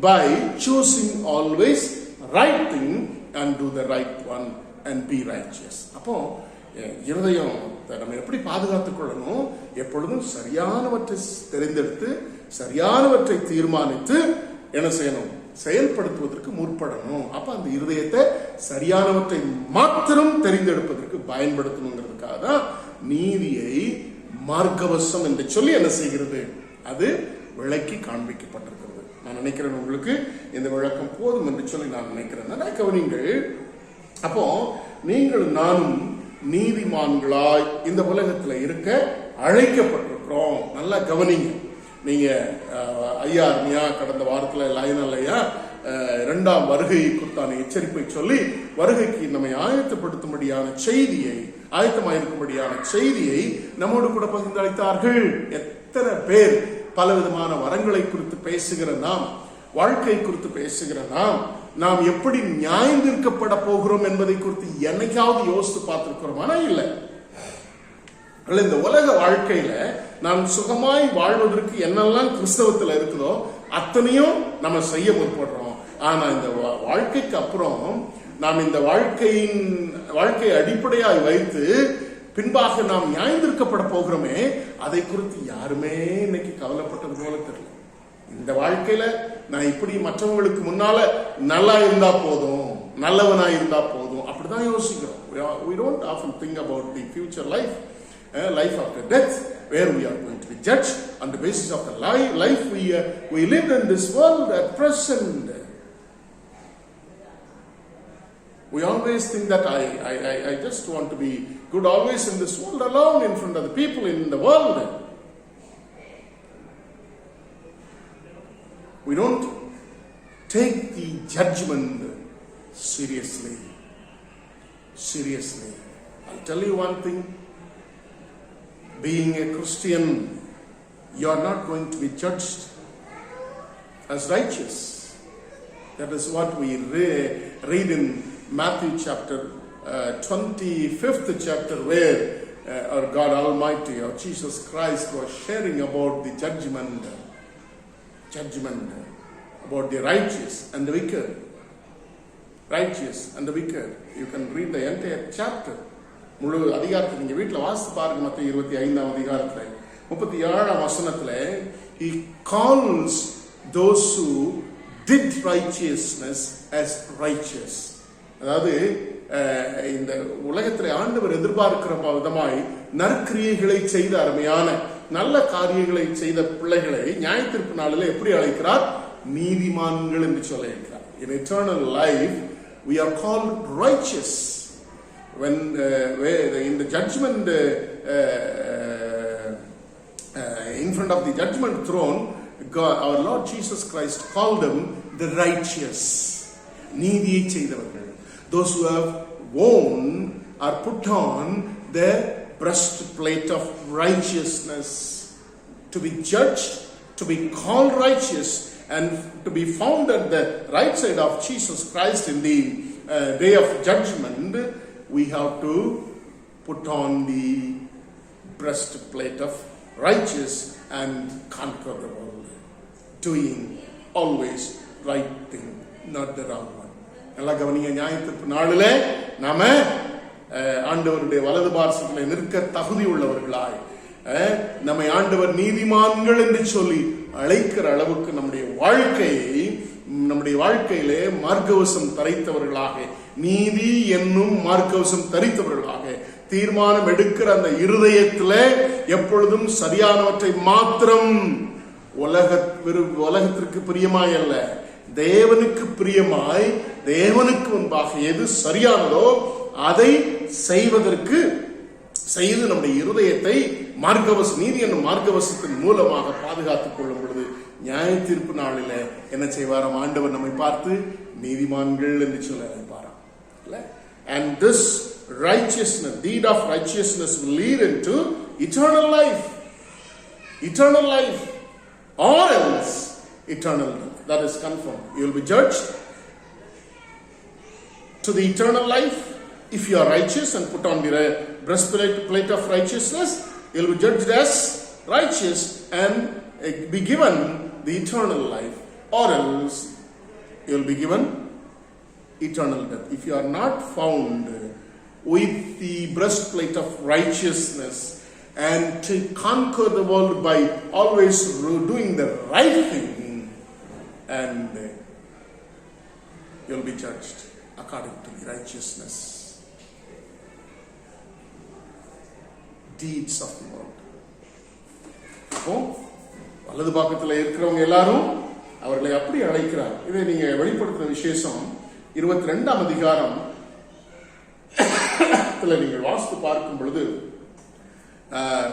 by choosing always right thing and do the right one and be righteous. அப்போ இருதயம் நம்ம எப்படி பாதுகாத்துக் கொள்ளணும்? எப்பொழுதும் சரியானவற்றை தெரிந்தெடுத்து சரியானவற்றை தீர்மானித்து என்ன செய்யணும்? செயல்படுத்துவதற்கு முற்படணும். அப்ப அந்த இருதயத்தை சரியானவற்றை மாத்திரம் தெரிந்தெடுப்பதற்கு பயன்படுத்தணுங்கிறதுக்காக தான் நீதியை மார்க்கவசம் என்று சொல்லி என்ன செய்கிறது? அது விளக்கி காண்பிக்கப்பட்டிருக்கிறது. நான் நினைக்கிறேன் உங்களுக்கு இந்த விளக்கம் போதும் என்று சொல்லி நான் நினைக்கிறேன். கவனிங்கள். அப்போ நீங்கள் நானும் நீதிமான்களாய் இந்த உலகத்தில் இருக்க அழைக்கப்பட்டிருக்கிறோம். நல்லா கவனிங்க. நீங்க ஐயா கடந்த வாரத்தில் லைனல் ஐயா இரண்டாம் வருகையை குறித்தான எச்சரிப்பை சொல்லி வருகைக்கு நம்மை ஆயத்தப்படுத்தும்படியான செய்தியை, ஆயத்தமாயிருக்கும்படியான செய்தியை நம்மோடு கூட பகிர்ந்து அளித்தார்கள். எத்தனை பேர் பலவிதமான வரங்களை குறித்து பேசுகிற நாம், வாழ்க்கை குறித்து பேசுகிற நாம் எப்படி நியாயந்தீர்க்கப்பட போகிறோம் என்பதை குறித்து என்னைக்காவது யோசித்து பார்த்திருக்கிறோமானா இல்லை. இந்த உலக வாழ்க்கையில நாம் சுகமாய் வாழ்வதற்கு என்னெல்லாம் கிறிஸ்தவத்தில் இருக்குதோ அத்தனையும் நம்ம செய்ய முற்படுறோம். ஆனா இந்த வாழ்க்கைக்கு அப்புறம் நாம் இந்த வாழ்க்கையை அடிப்படையாய் வைத்து பின்பாக நாம் நியாயந்திருக்கப்பட போகிறோமே, அதை குறித்து யாருமே இன்னைக்கு கவலைப்பட்டது போல தெரியல. இந்த வாழ்க்கையில நான் இப்படி மற்றவங்களுக்கு முன்னால நல்லா இருந்தா போதும், நல்லவனா இருந்தா போதும், அப்படிதான் யோசிக்கிறோம். We don't often think about the future life, life after death, where we are going to be judged on the basis of the life we live in this world at present. We always think that I just want to be good always in this world alone in front of the people in the world. We don't take the judgment seriously. I'll tell you one thing. Being a Christian, you are not going to be judged as righteous. That is what we read in Matthew chapter 25th chapter, where our God Almighty, our Jesus Christ, was sharing about the judgment about the righteous and the wicked. Righteous and the wicked. You can read the entire chapter. முழு அதிகாரத்தை நீங்க வீட்டில் வாசித்து பாருங்க. மத்திய 25ஆம் அதிகாரத்தில் 37ஆம் வசனத்தில் he calls those who did righteousness as righteous. அதாவது இந்த உலகத்தில் ஆண்டவர் எதிர்பார்க்கிற விதமாய் நற்கிரியைகளை செய்த அருமையான நல்ல காரியங்களை செய்த பிள்ளைகளை நியாயத்தீர்ப்பு நாளில் எப்படி அழைக்கிறார்? நீதிமான்கள் என்று சொல்ல இருக்கிறார். In eternal life we are called righteous. When in the judgment in front of the judgment throne, God, our Lord Jesus Christ called them the righteous. நீதியை செய்தவர்கள். Those who have worn or put on the breastplate of righteousness. To be judged, to be called righteous, and to be found at the right side of Jesus Christ in the day of judgment, we have to put on the breastplate of righteous and conquer the world, doing always right thing, not the wrong one. நல்லா கவனிங்க. நியாயத்தீர்ப்பு நாளிலே நாம ஆண்டவருடைய வலது பார்சத்தில் நிற்க தகுதி உள்ளவர்களாய், நம்மை ஆண்டவர் நீதிமான்கள் என்று சொல்லி அழைக்கிற அளவுக்கு நம்முடைய வாழ்க்கையிலே மார்க்கவசம் தரித்தவர்களாக, நீதி என்னும் மார்க்கவசம் தரித்தவர்களாக தீர்மானம் எடுக்கிற அந்த இருதயத்திலே எப்பொழுதும் சரியானவற்றை மாத்திரம், உலகத்திற்கு பிரியமாய் அல்ல, தேவனுக்கு பிரியமாய், தேவனுக்கு முன்பாக எது சரியானதோ அதை செய்து நம்முடைய இருதயத்தை நீதி என்னும் மார்க்கவசத்தின் மூலமாக பாதுகாத்துக் கொள்ளும் பொழுது நியாய தீர்ப்பு நாளில என்ன செய்வாராம்? ஆண்டவர் நம்மை பார்த்து நீதிமான்கள் என்று சொல்ல நினைப்பாராம். And this righteousness, deed of righteousness will lead into eternal life. Eternal life. Or else eternal death. That is confirmed. You will be judged to the eternal life. If you are righteous and put on the breastplate of righteousness, you will be judged as righteous and be given the eternal life. Or else you will be given eternal death. If you are not found with the breastplate of righteousness and to conquer the world by always doing the right thing, and you will be judged according to the righteousness deeds of the world. வலது பக்கத்தில் இருக்கிறவங்க எல்லாரும் அவர்களை அப்படி அழைக்கிறார். இதை நீங்க வெளிப்படுத்தின விசேஷம் 22ஆம் அதிகாரம் நீங்கள் வாசித்து பார்க்கும் பொழுது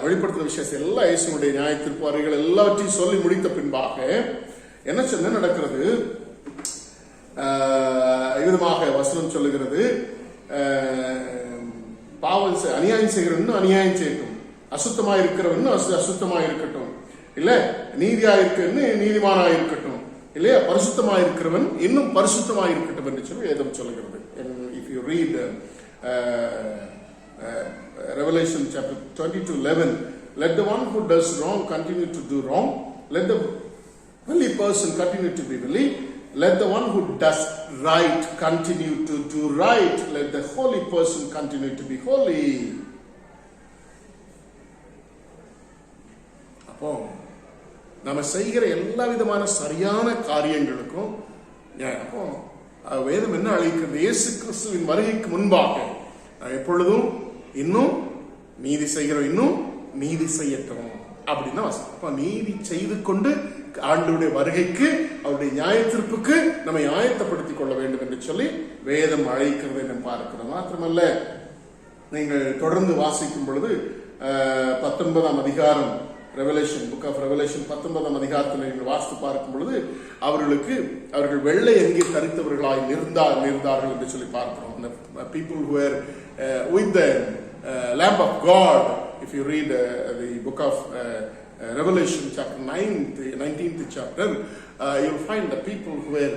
வெளிப்படுத்தின விசேஷம் எல்லா இயேசுனுடைய நியாயத்தீர்ப்பு வரைகள் எல்லாவற்றையும் சொல்லி முடித்த பின்பாக என்ன நடக்கிறது? விதமாக வசனம் சொல்லுகிறது, பாவம் அநியாயம் செய்கிறவன் அநியாயம் செய்யட்டும், அசுத்தமா இருக்கிறவன் அசுத்தமா இருக்கட்டும், இல்ல நீதியா இருக்கிறவன் நீதிமானா இருக்கட்டும், இல்லையா பரிசுத்தமா இருக்கிறவன் இன்னும் பரிசுத்தமா இருக்கட்டும் என்று சொல்லி வேதம் சொல்லுகிறது. If you read Revelation chapter 22:11, let the one who does wrong continue to do wrong, let the holy person continue to be holy, let the one who does right continue to do right, let the holy person continue to be holy. அப்போ நம்ம செய்கிற எல்லா விதமான சரியான காரியங்களுக்கும் அப்போ வேதம் என்ன அழைக்கிறது, இயேசு கிறிஸ்துவின் வருகைக்கு முன்பாக எப்பொழுதும் இன்னும் நீதி செய்கிறோம், இன்னும் நீதி செய்யட்டும் அப்படின்னா வசனம். அப்ப நீதி செய்து கொண்டு ஆண்டவருடைய வருகைக்கு அவருடைய நியாய தீர்ப்புக்கு நம்மை ஆயத்தப்படுத்திக் கொள்ள வேண்டும் என்று சொல்லி வேதம் அழைக்கிறதை நாம் பார்க்கிறோம். மாத்திரமல்ல, நீங்கள் தொடர்ந்து வாசிக்கும் பொழுது 19ஆம் அதிகாரம் ரெவலேஷன், புக் ஆஃப் ரெவலேஷன் 19ஆம் அதிகாரத்தில் நீங்கள் வாசித்து பார்க்கும் பொழுது அவர்கள் வெள்ளை அங்கி தரித்தவர்களாய் இருந்தார்கள் என்று சொல்லி பார்க்கிறோம். People who were with the lamp of God. If you read the book of Revelation chapter 19th chapter, you'll find the people who were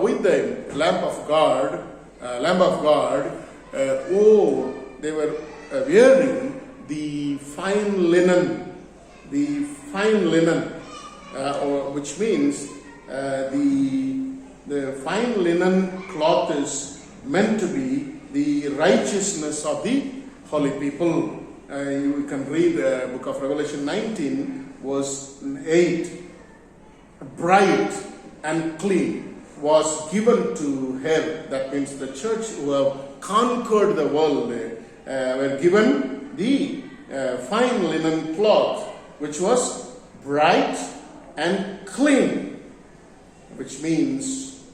with the lamp of God, they were wearing the fine linen, which means the fine linen cloth is meant to be the righteousness of the holy people. You can read the book of Revelation 19 verse 8. Bright and clean was given to her. That means the church who have conquered the world were given the fine linen cloth, which was bright and clean. Which means,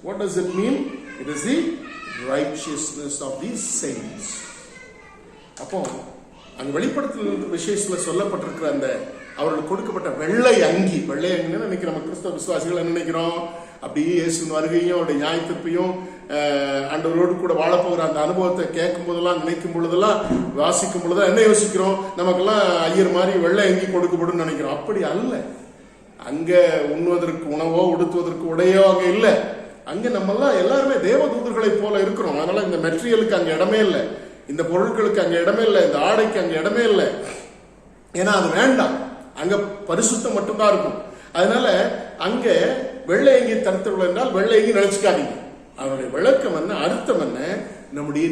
what does it mean? It is the righteousness of the saints. அப்போ அங்க வெளிப்படுத்தல் விசேஷத்துல சொல்லப்பட்டிருக்கிற அந்த அவர்களுக்கு கொடுக்கப்பட்ட வெள்ளை அங்கின்னு நினைக்கிற நம்ம கிறிஸ்தவ விசுவாசிகள் என்ன நினைக்கிறோம், அப்படியே இயேசுவின் வருகையும் அவருடைய நியாயத்தீர்ப்பையும் ஆண்டவரோடு கூட வாழப்போகிற அந்த அனுபவத்தை கேட்கும் போதெல்லாம், நினைக்கும் பொழுதெல்லாம், வாசிக்கும் பொழுதெல்லாம் என்ன யோசிக்கிறோம், நமக்கெல்லாம் ஐயர் மாதிரி வெள்ளை அங்கி கொடுக்கப்படும் நினைக்கிறோம். அப்படி அல்ல. அங்க உண்ணுவதற்கு உணவோ உடுத்துவதற்கு உடையோ அங்க இல்ல. அங்க நம்மெல்லாம் எல்லாருமே தேவதூதர்களை போல இருக்கிறோம். அதனால இந்த மெட்டீரியலுக்கு அங்க இடமே இல்லை, இந்த பொருட்களுக்கு அங்க இடமே இல்லை, இந்த ஆடைக்கு அங்க இடமே இல்லை. ஏன்னா அது வேண்டாம், அங்க பரிசுத்தம் மட்டும்தான் இருக்கும். அதனால அங்க வெள்ளை அங்கி தரித்தவர்கள் என்றால் வெள்ளை அங்கி நினைச்சுக்காதீங்க. அவருடைய விளக்கம் என்ன, அர்த்தம் என்ன, நம்முடைய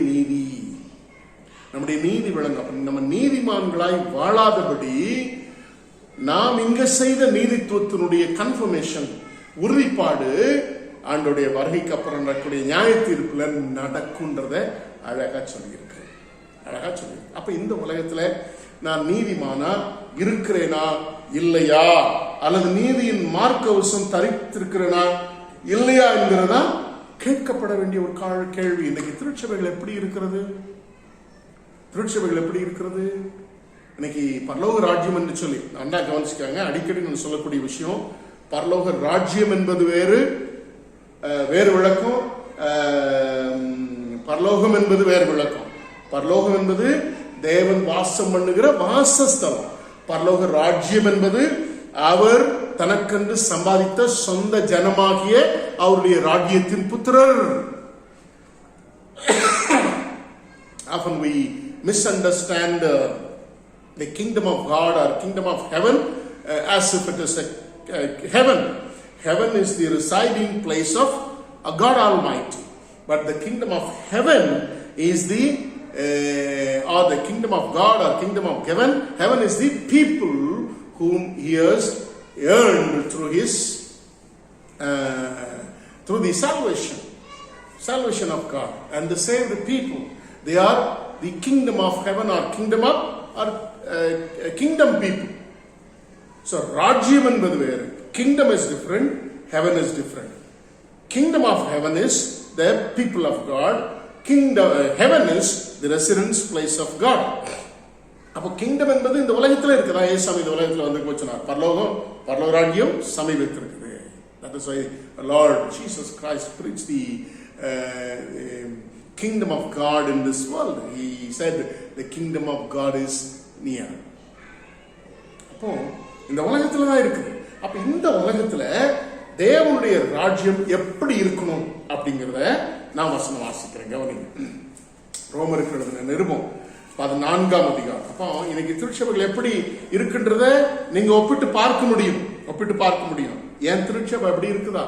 நீதி விளங்கும். நம்ம நீதிமான்களாய் வாழாதபடி நாம் இங்க செய்த நீதித்துவத்தினுடைய கன்ஃபர்மேஷன், உறுதிப்பாடு ஆண்டோடைய வருகைக்கு அப்புறம் நடக்கூடிய நியாய தீர்ப்புல நடக்கும்ன்றத அழகா சொல்லியிருக்கிறேன். அப்ப இந்த உலகத்துல நான் நீதிமானா இருக்கிறேனா இல்லையா, அல்லது நீதியின் மார்க்கவசம் தரித்திருக்கிறேனா இல்லையா என்கிறதா கேட்கப்பட வேண்டிய ஒரு கேள்வி. இன்னைக்கு திருச்சபைகள் எப்படி இருக்கிறது? இன்னைக்கு பரலோக ராஜ்யம் என்று சொல்லி அண்ணா கவனிச்சுக்காங்க. அடிக்கடி நான் சொல்லக்கூடிய விஷயம், பரலோக ராஜ்யம் என்பது வேறு விளக்கம், பரலோகம் என்பது வேறு விளக்கம். பரலோகம் என்பது தேவன் வாசம் பண்ணுகிற வாசஸ்தலம். பரலோக ராஜ்யம் என்பது அவர் தனக்கென்று சம்பாதித்த சொந்த ஜனமாகிய அவருடைய ராஜ்யத்தின் புத்திரர். Often we misunderstand the kingdom of God or kingdom of heaven as if it is a heaven. Heaven is the residing place of God Almighty. But the kingdom of heaven is the kingdom of God or kingdom of heaven. Heaven is the people whom He has earned through the salvation of God, and the saved people. They are the kingdom of heaven or kingdom people. So Rajyam என்பது வேறு, kingdom is different, heaven is different. Kingdom of heaven is the people of God. Heaven is the residence place of God. அப்போ kingdom என்பது இந்த உலகத்துல இருக்குதா? ஏசாமி இந்த உலகத்துல வந்து போச்சுனார், பரலோக ராஜ்யம் சமீபத்திருக்குது. That is why Lord Jesus Christ preached the kingdom of God in this world. He said the kingdom of God is near. அப்போ இந்த உலகத்துல தான் இருக்குது. அப்ப இந்த உலகத்துல தேவனுடைய ராஜ்யம் எப்படி இருக்கணும் அப்படிங்கறத நான் வசனம் வாசிக்கிறேன். கவனிங்க. ரோமருக்கு எழுதின நிருபம் 14ஆம் அதிகாரம். அப்போ இன்னைக்கு திருச்சபைகள் எப்படி இருக்குன்றத நீங்க ஒப்பிட்டு பார்க்க முடியும். என் திருச்சபை அப்படி இருக்குதா,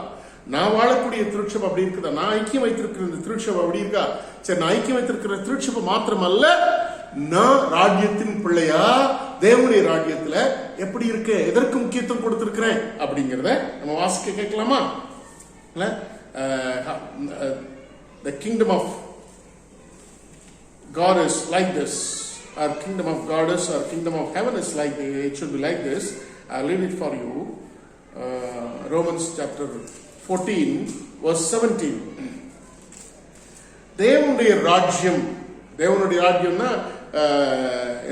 நான் வாழக்கூடிய திருச்சபை அப்படி இருக்குதா, நான் ஐக்கியம் வைத்திருக்கிற இந்த திருச்சபை அப்படி இருக்கா? சரி, நான் ஐக்கியம் வைத்திருக்கிற திருச்சபை மாத்திரமல்ல, நான் ராஜ்யத்தின் பிள்ளையா தேவனுடைய ராஜ்யத்துல எப்படி இருக்கு, எதற்கு முக்கியத்துவம் கொடுத்திருக்கிறேன் அப்படிங்கறத நம்ம வாசிக்க கேட்கலாமா? The kingdom of God is like this. Our kingdom of God is, our kingdom of heaven is like, it should be like this. I'll read it for you. Romans chapter 14 verse 17. தேவனுடைய ராஜ்யம்னா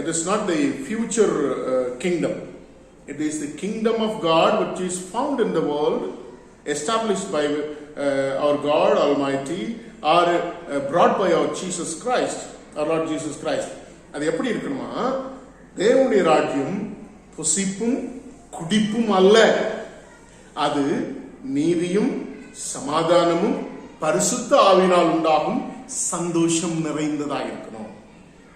it is not the future kingdom. It is the kingdom of God which is found in the world, established by our God Almighty, or brought by our Jesus Christ, our Lord Jesus Christ. அது எப்படி இருக்கணுமா? தேவனுடைய ராஜ்யம் புசிப்பும் குடிப்பும் அல்ல, அது நீதியும் சமாதானமும் பரிசுத்த ஆவியினால் உண்டாகும் சந்தோஷம் நிறைந்ததாக இருக்கணும்.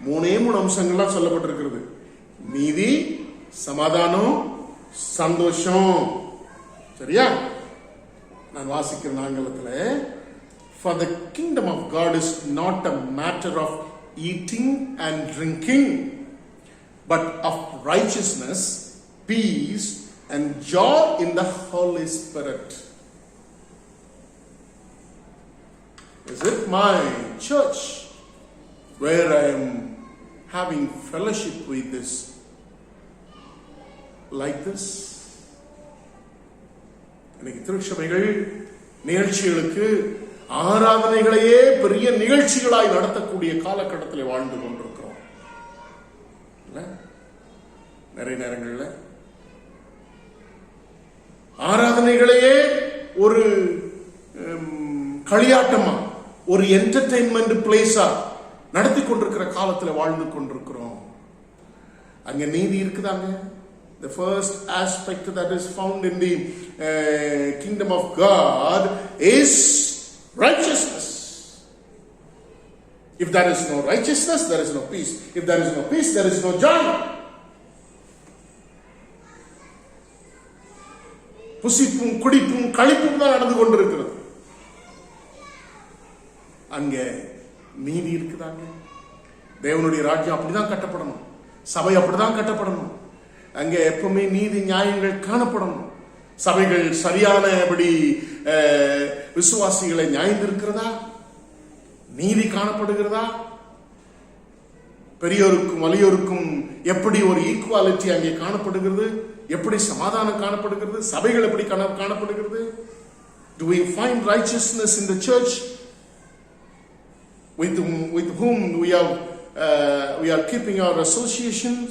3 அம்சங்கள்லாம் சொல்லப்பட்டிருக்கிறது. நீதி, சமாதானம், சந்தோஷம். சரியா? நான் வாசிக்கிறேன் ஆங்கிலத்தில். For the kingdom of God is not a matter of eating and drinking, but of righteousness, peace, and joy in the Holy Spirit. Is it my church where I am having fellowship with this like this? இன்னைக்கு திருச்சபைகள் நிகழ்ச்சிகளுக்கு ஆராதனைகளையே பெரிய நிகழ்ச்சிகளாய் நடத்தக்கூடிய காலகட்டத்தில் வாழ்ந்து கொண்டிருக்கிறோம். நிறைய நேரங்களில் ஆராதனைகளையே ஒரு களியாட்டமா, ஒரு என்டர்டெயின்மெண்ட் பிளேஸா நடத்தி கொண்டிருக்கிற காலத்தில் வாழ்ந்து கொண்டிருக்கிறோம். அங்க நீதி இருக்குதாங்க? The first aspect that is found in the kingdom of God is righteousness. If there is no righteousness, there is no peace. If there is no peace, there is no joy. புசிப்பும் குடிப்பும் களிப்பும் தான் நடந்து கொண்டிருக்கிறது. அங்க நீதி இருக்குதாங்க? தேவனுடைய ராஜ்யம் அப்படிதான் கட்டப்படணும், சபை அப்படிதான் கட்டப்படணும். அங்க எப்பவுமே நீதி நியாயங்கள் காணப்படணும். சபைகள் சரியானபடி விசுவாசிகளை நியாயந்திருக்கிறதா, நீதி காணப்படுகிறதா, பெரியோருக்கும் வலியோருக்கும் எப்படி ஒரு ஈக்குவாலிட்டி அங்கே காணப்படுகிறது, எப்படி சமாதானம் காணப்படுகிறது, சபைகள் எப்படி காணப்படுகிறது? Do we find righteousness in the church with whom we are keeping our associations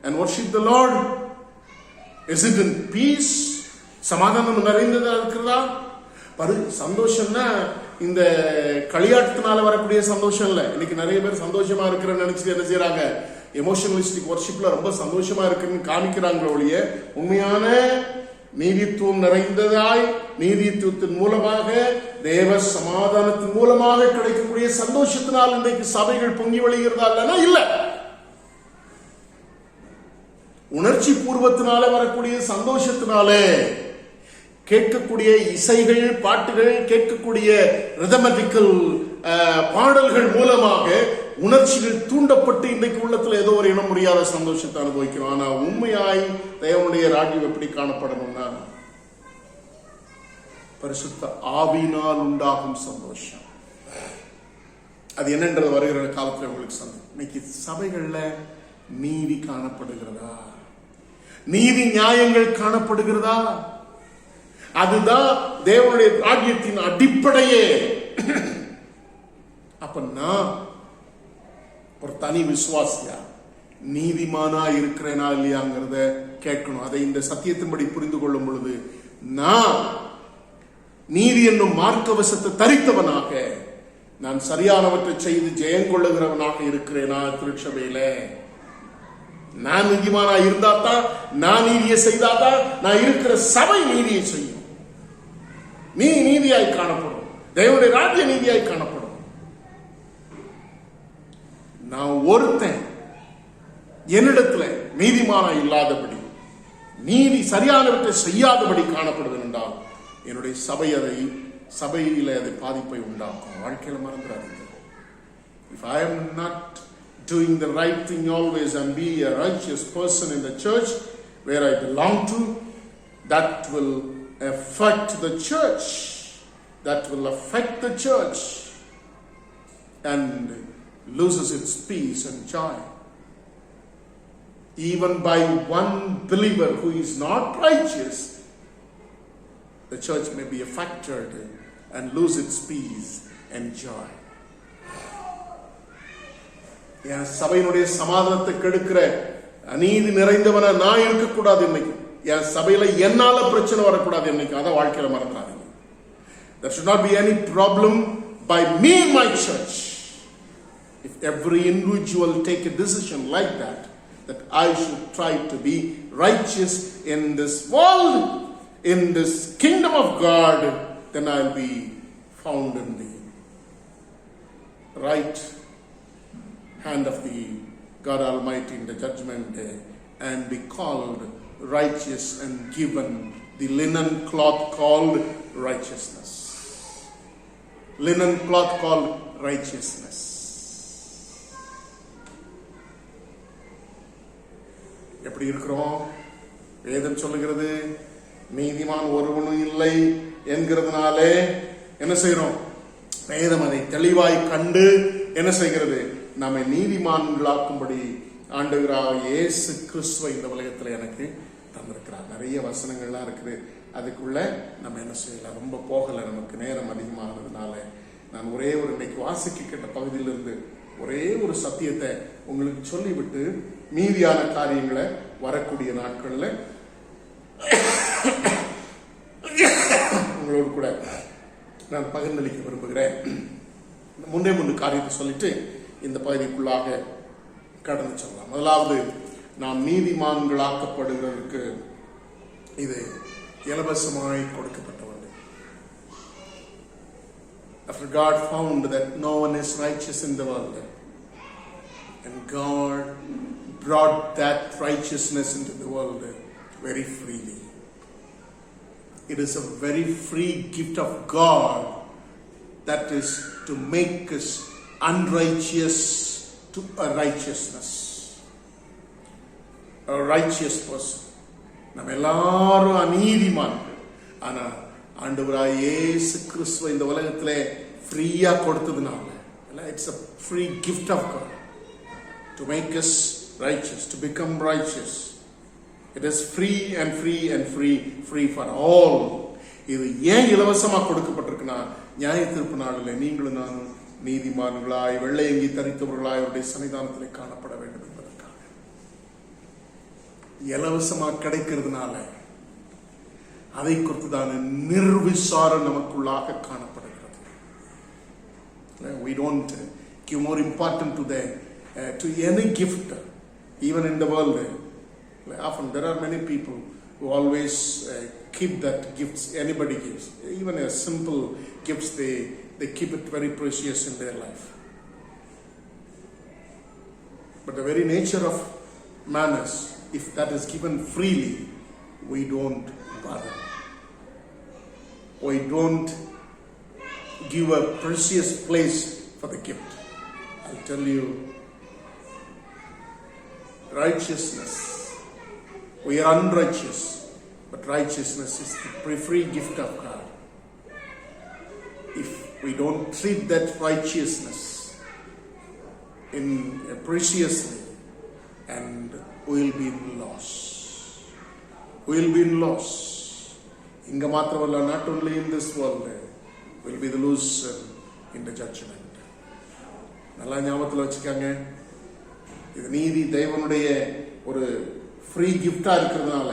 and worship the Lord? Is it in peace? சமாதானம் நிறைந்ததா இருக்கிறதா? சந்தோஷம்னா இந்த களியாட்டத்தினால வரக்கூடிய சந்தோஷம் இல்ல. இன்னைக்கு நிறைய பேர் சந்தோஷமா இருக்கிறன்னு நினைச்சிட்டு என்ன செய்யறாங்க, எமோஷனலிஸ்டிக் வர்ஷிப்ல ரொம்ப சந்தோஷமா இருக்குன்னு காமிக்கிறாங்களே ஒழிய, உண்மையான நீதித்துவம் நிறைந்ததாய் நீதித்துவத்தின் மூலமாக தேவ சமாதானத்தின் மூலமாக கிடைக்கக்கூடிய சந்தோஷத்தினால் இன்றைக்கு சபைகள் பொங்கி வழிகிறதா இல்லைன்னா இல்ல. உணர்ச்சி பூர்வத்தினால வரக்கூடிய சந்தோஷத்தினாலே கேட்கக்கூடிய இசைகள், பாட்டுகள், கேட்கக்கூடிய ரிதமெட்டிக்கல் பாடல்கள் மூலமாக உணர்ச்சிகள் தூண்டப்பட்டு இன்றைக்கு உள்ளத்துல ஏதோ ஒரு இனம் முடியாத சந்தோஷத்தை அனுபவிக்கிறோம். ஆனா உண்மையாய் தேவனுடைய ராஜ்யம் எப்படி காணப்படணும்னா பரிசுத்த ஆவியினால் உண்டாகும் சந்தோஷம். அது என்னன்றது வருகிற காலத்துல உங்களுக்கு சந்தோஷம். இன்னைக்கு சபைகள்ல நீதி காணப்படுகிறதா, நீதி நியாயங்கள் காணப்படுகிறதா? அதுதான் தேவனுடைய ராஜ்யத்தின் அடிப்படையே. அப்ப நான் ஒரு தனி விசுவாசியா நீதிமானா இருக்கிறேனா இல்லையாங்கிறத கேட்கணும். அதை இந்த சத்தியத்தின்படி புரிந்து கொள்ளும் பொழுது நான் நீதி என்னும் மார்க்கவசத்தை தரித்தவனாக நான் சரியானவற்றை செய்து ஜெயங்கொள்ளுகிறவனாக இருக்கிறேனா திருச்சபையில? நான் நீதிமானா இருந்தாதான், நான் நீதியை செய்தாதான் நான் இருக்கிற சபை நீதியை செய்யும். நீ நீதியாய் காணப்படும், தேவனுடைய ராஜ்ய நீதியாய் காணப்படும். நான் ஒருத்தன் என்னிடத்துல நீதிமானா இல்லாதபடி, நீதி சரியானவற்றை செய்யாதபடி காணப்படுவேன் என்றால் என்னுடைய சபையில அதை பாதிப்பை உண்டாக்கும். வாழ்க்கையில மறந்துடாதீங்க. If I am not doing the right thing always and be a righteous person in the church where I belong to, that will affect the church. That will affect the church and loses its peace and joy. Even by one believer who is not righteous, the church may be affected and lose its peace and joy. என் சபையினுடைய சமாதானத்தை கெடுக்கிற அநீதி நிறைந்தவன நான் இருக்கக்கூடாது இன்னைக்கு. என் சபையில என்னால பிரச்சனை வரக்கூடாது இன்னைக்கு. அதான் வாழ்க்கையில மறந்துடாதீங்க. There should not be any problem by me in my church. If every individual take a decision like that I should try to be righteous in this world, in this kingdom of God, then I'll be found in the right hand of the God Almighty in the judgment day and be called righteous and given the linen cloth called righteousness. Linen cloth called righteousness. எப்படி இருக்கிறோம்? வேதம் சொல்லுகிறது, நீதிமான் ஒருவனும் இல்லை என்கிறதுனாலே என்ன செய்யறோம்? வேதம் அதை தெளிவாய் கண்டு என்ன செய்கிறது? நம்மை நீதிமான்களாக்கும்படி ஆண்டவராகிய இயேசு கிறிஸ்துவை இந்த உலகத்துல எனக்கு தந்திருக்கிறார். நிறைய வசனங்கள்லாம் இருக்குது. அதுக்குள்ள நம்ம என்ன செய்யலாம்? ரொம்ப போகல, நமக்கு நேரம் அதிகமானதுனால நான் ஒரே ஒரு இன்னைக்கு வாசிக்க கேட்ட பகுதியிலிருந்து ஒரே ஒரு சத்தியத்தை உங்களுக்கு சொல்லிவிட்டு மீதியான காரியங்களை வரக்கூடிய நாட்கள்ல உங்களோடு கூட நான் பகிர்ந்தளிக்க விரும்புகிறேன். முன்னே காரியத்தை சொல்லிட்டு இந்த பகுதிக்குள்ளாக கடந்து சொல்லலாம். முதலாவது, நாம் நீதிமான்களாக்கப்படுவதற்கு இது இலவசமாய் கொடுக்கப்பட்ட ஒன்று. After God found that no one is righteous in the world, and God brought that righteousness into the world very freely. It is a very free gift of God that is to make us unrighteous to a righteousness. A righteous person. நம்ம எல்லாரும் அநீதிமான்கள். ஆனா ஆண்டவராகிய இயேசு கிறிஸ்துவை இந்த உலகத்திலே ஃப்ரீயா கொடுத்ததுனால, it's a free gift of God to make us righteous, to become righteous. It is free and free and free for all. இது ஏன் இலவசமா கொடுக்கப்பட்டிருக்குன்னா, நியாய தீர்ப்பு நாளில் நீங்களும் நானும் நீதிமான்களாய் வெள்ளையங்கி தரித்தவர்களாய் அவருடைய சன்னிதானத்திலே காணப்பட வேண்டும் என்பதற்காக. இலவசமா கிடைக்கிறதுனால அதை குறித்துதான நிர்விசாரம் நமக்குள்ளாக காணப்படுகிறது. We don't give more importance to any gift, even in the world. Often there are many people who always keep that gifts anybody gives, even a simple gifts, they keep it very precious in their life. But the very nature of manners, if that is given freely, we don't bother. We don't give a precious place for the gift. I'll tell you, righteousness, we are unrighteous, but righteousness is the free gift of God. If we don't treat that righteousness in a preciously, and we'll be in loss. We'll be in loss. Inga matravalla, not only in this world, will be the loser in the judgment. நல்லா ஞாபகத்தில் வச்சுக்காங்க. இது நீதி தேவனுடைய ஒரு free கிஃப்டா இருக்கிறதுனால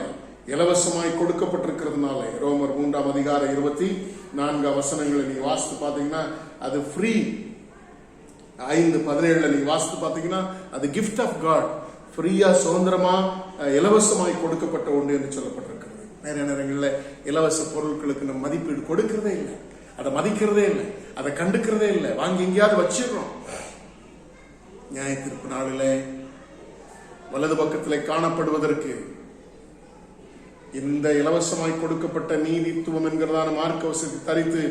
இலவசமாய் கொடுக்கப்பட்டிருக்கிறதுனால ரோமர் 3:24 நீங்க வாசித்து பாத்தீங்கன்னா அது ஃப்ரீ. 5:17 நீங்க வாசித்து பாத்தீங்கன்னா அது கிஃப்ட் ஆஃப் காட், ஃப்ரீயா சுதந்திரமா இலவசமாய் கொடுக்கப்பட்ட ஒன்று என்று சொல்லப்பட்டிருக்கிறது. நிறைய நேரங்களில் இலவச பொருட்களுக்கு நம்ம மதிப்பீடு கொடுக்கிறதே இல்லை, அதை மதிக்கிறதே இல்லை, அதை கண்டுக்கிறதே இல்லை, வாங்கி எங்கேயாவது வச்சிடறோம். நியாய தீர்ப்பு நாளிலே வலது பக்கத்திலே காணப்படுவதற்கு இந்த இலவசமாய் கொடுக்கப்பட்ட நீதித்துவம் என்கிறதான மார்க்க வசதி தரித்து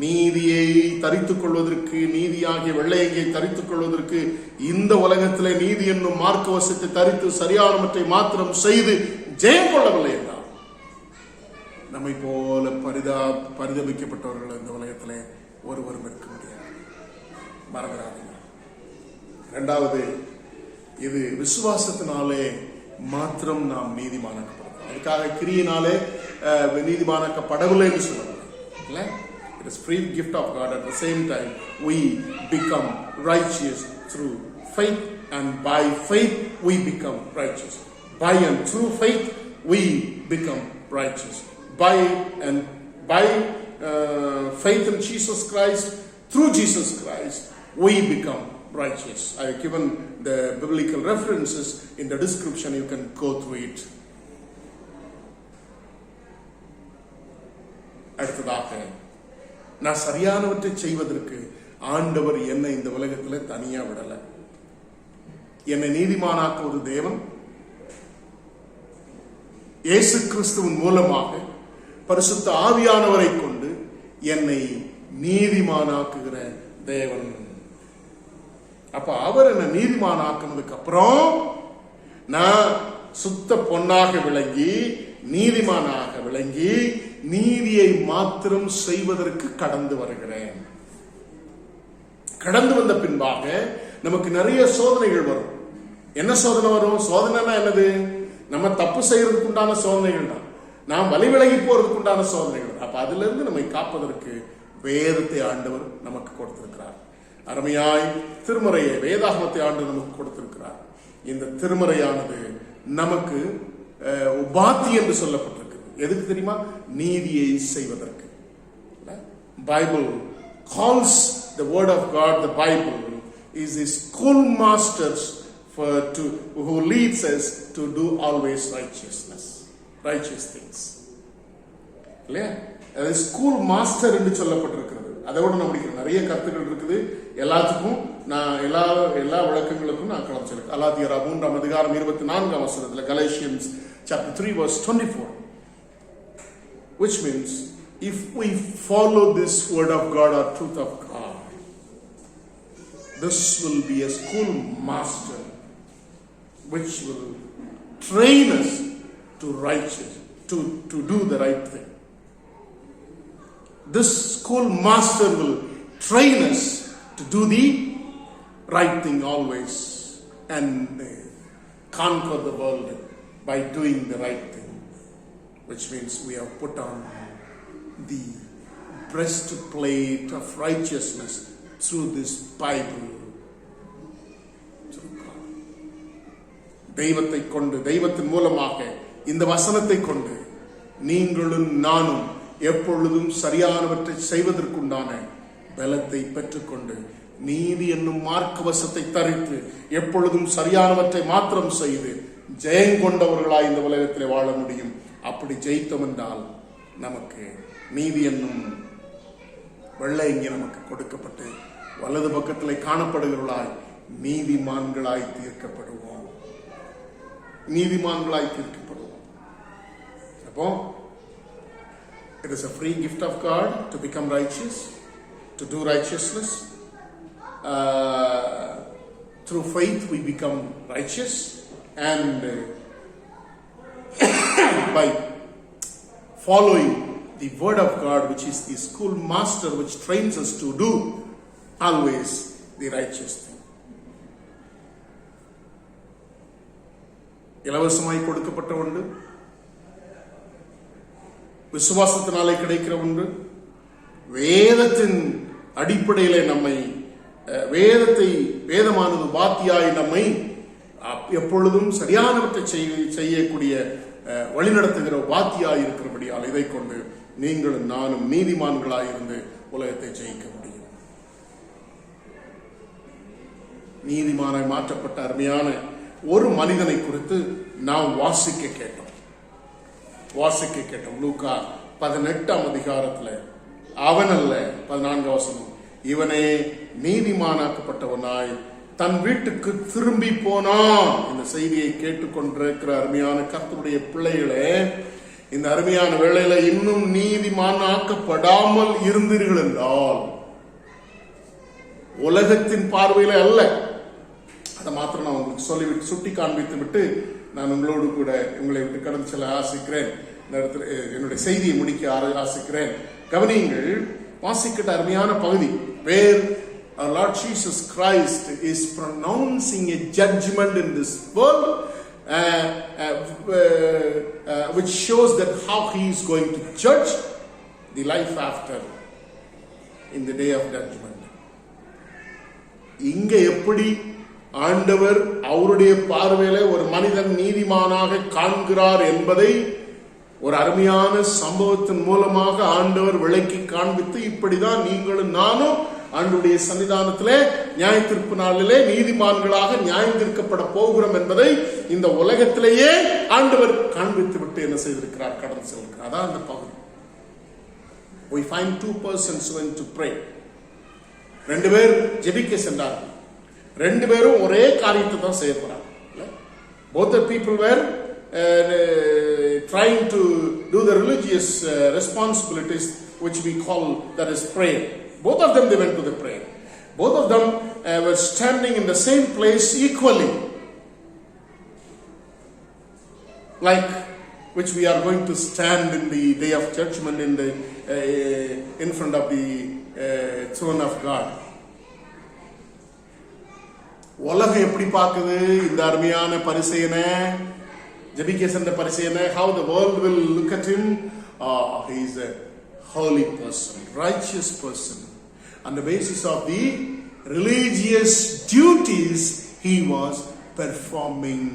நீதியை தரித்துக் கொள்வதற்கு, நீதியாகிய வெள்ளையங்கியை தரித்துக் கொள்வதற்கு இந்த உலகத்திலே நீதி என்னும் மார்க்க வசத்தை தரித்து சரியானவற்றை மாத்திரம் செய்து ஜெயம் கொள்ளவில்லை என்றால் நம்மை போல பரிதபிக்கப்பட்டவர்கள் இந்த உலகத்திலே ஒருவரும் இருக்க முடியாது. மறந்துடாதீங்க. இரண்டாவது, இது விசுவாசத்தினாலே மாத்திரம் நாம் நீதிமானாக்கப்படுறோம். அதுக்காக கிரியினாலே நீதிமானாக்கப்படவில்லை என்று சொல்லவில்லை. It is free gift of God. At the same time, we become righteous through faith, and by faith we become righteous. By and through faith we become righteous. By faith in Jesus Christ, through Jesus Christ, we become righteous. I have given the biblical references in the description. You can go through it. அடுத்ததாக, நான் சரியானவற்றை செய்வதற்கு ஆண்டவர் என்னை இந்த உலகத்தில் தனியா விடல. என்னை நீதிமானாக்க ஒரு தேவன் இயேசு கிறிஸ்துவின் மூலமாக பரிசுத்த ஆவியானவரை கொண்டு என்னை நீதிமானாக்குகிற தேவன். அப்ப அவர் என்ன நீதிமானாக்குனதுக்கு அப்புறம் நான் சுத்த பொன்னாக விளங்கி, நீதிமானாக விளங்கி, நீதியை மாத்திரம் செய்வதற்கு கடந்து வருகிறேன். கடந்து வந்த பின்பாக நமக்கு நிறைய சோதனைகள் வரும். என்ன சோதனை வரும்? சோதனைனா என்னது? நம்ம தப்பு செய்யறதுக்கு உண்டான சோதனைகள் தான், நாம் வழி விலகி போறதுக்கு உண்டான சோதனைகள். அப்ப அதுல இருந்து நம்மை காப்பதற்கு வேதத்தை ஆண்டவர் நமக்கு கொடுத்திருக்கிறார். அருமையாய் திருமறையை, வேதாகமத்தை ஆண்டு நமக்கு கொடுத்திருக்கிறார். இந்த திருமறையானது நமக்கு உபாத்தி என்று சொல்லப்பட்டிருக்கு. எதுக்கு தெரியுமா? நீதியை செய்வதற்கு. Bible calls the word of God, the Bible is the schoolmasters who leads us to do always righteous things. இல்லையா? அது ஸ்கூல் மாஸ்டர் என்று சொல்லப்பட்டிருக்கிறது. அதோட நம்முடைய நிறைய கருத்துக்கள் இருக்குது. எல்லாத்துக்கும் நான் எல்லா விளக்கங்களுக்கும் நான் கலந்து கலாத்தியர் 3:24 Galatians chapter 3 verse 24, which means if we follow this word of God or truth of God, this will be a school master which will train us to do the right thing. This school master will train us to do the right thing always and conquer the world by doing the right thing, which means we have put on the breastplate of righteousness through this Bible. தெய்வத்தை கொண்டு, தெய்வத்தின் மூலமாக இந்த வசனத்தை கொண்டு நீங்களும் நானும் எப்பொழுதும் சரியானவற்றை செய்வதற்குண்டான பலத்தை பெற்றுக்கொண்டு நீதி என்னும் மார்க்கவசத்தை தரித்து எப்பொழுதும் சரியானவற்றை மாத்திரம் செய்து ஜெயம் கொண்டவர்களாய் இந்த உலகத்திலே வாழ முடியும். அப்படி ஜெயித்தோம் என்றால் நமக்கு நீதி என்னும் வெள்ளை இங்கே நமக்கு கொடுக்கப்பட்டு வலது பக்கத்திலே காணப்படுகிறவர்களாய் நீதிமான்களாய் தீர்க்கப்படுவோம். அப்போ it is a free gift of God to become righteous, to do righteousness. Through faith we become righteous, and by following the word of God, which is the school master which trains us to do always the righteous thing. இலவசமாய் கொடுக்கப்பட்ட ஒன்று, விசுவாசத்தினாலே கிடைக்கிற ஒன்று, வேதத்தின் அடிப்படையிலே நம்மை வேதமானது பாத்தியாய் நம்மை எப்பொழுதும் சரியானவற்றை செய்யக்கூடிய வழிநடத்துகிற வாத்தியாய் இருக்கிறபடியால் இதை கொண்டு நீங்களும் நானும் நீதிமான்களாயிருந்து உலகத்தை ஜெயிக்க முடியும். நீதிமானாய் மாற்றப்பட்ட அருமையான ஒரு மனிதனை குறித்து நாம் வாசிக்க கேட்டோம். லூக்கா 18ஆம் அதிகாரத்துல அவன் அல்ல 14ஆம் வசனம், இவனே நீதிமானாக்கப்பட்டவனாய் தன் வீட்டுக்கு திரும்பி போனான். இந்த செய்தியை கேட்டுக்கொண்டிருக்கிற அருமையான கர்த்தருடைய பிள்ளைகளே, இந்த அருமையான வேளையில இன்னும் நீதிமானாக்கப்படாமல் இருந்தீர்கள் என்றால், உலகத்தின் பார்வையில அல்ல, அதை மாத்திரம் நான் உங்களுக்கு சொல்லிவிட்டு சுட்டி காண்பித்து விட்டு நான் உங்களோடு கூட உங்களை விட்டு கடந்து செல்ல ஆசிக்கிறேன். என்னுடைய செய்தியை முடிக்க ஆசிக்கிறேன். கவனியுங்கள், வாசிக்கிட்ட அருமையான பகுதி, where our Lord Jesus Christ is pronouncing a judgment in this world, which shows that how he is going to judge the life after in the day of judgment. இங்க எப்படி ஆண்டவர் அவருடைய பார்வையில ஒரு மனிதன் நீதிமானாக காண்கிறார் என்பதை ஒரு அருமையான சம்பவத்தின் மூலமாக ஆண்டவர் விளக்கி காண்பித்து, இப்படிதான் நீங்களும் நானும் ஆண்டவருடைய சன்னிதானத்திலே நியாய தீர்ப்பு நாளிலே நீதிமான்களாக நியாயம் தீர்க்கப்பட போகிறோம் என்பதை இந்த உலகத்திலேயே ஆண்டவர் காண்பித்து விட்டு என்ன செய்திருக்கிறார், கடந்து செல்கிறார். அதான் அந்த பகுதி. We find two persons went to pray. 2 பேர் ஜெபிக்க சென்றார்கள். 2 பேரும் ஒரே காரியத்தை தான் செய்ய போறாங்க. Both the people were trying to do the religious responsibilities which we call that is prayer. Both of them, they went to the prayer. Both of them were standing in the same place equally, like which we are going to stand in the day of judgment in front of the throne of God. உலகம் எப்படி பார்க்குது இந்த அருமையான பரிசேயனை, ஜெபிக்க சென்ற பரிசேயனை? How the world will look at him? He is a holy person, righteous person. On the basis of the religious duties he was performing.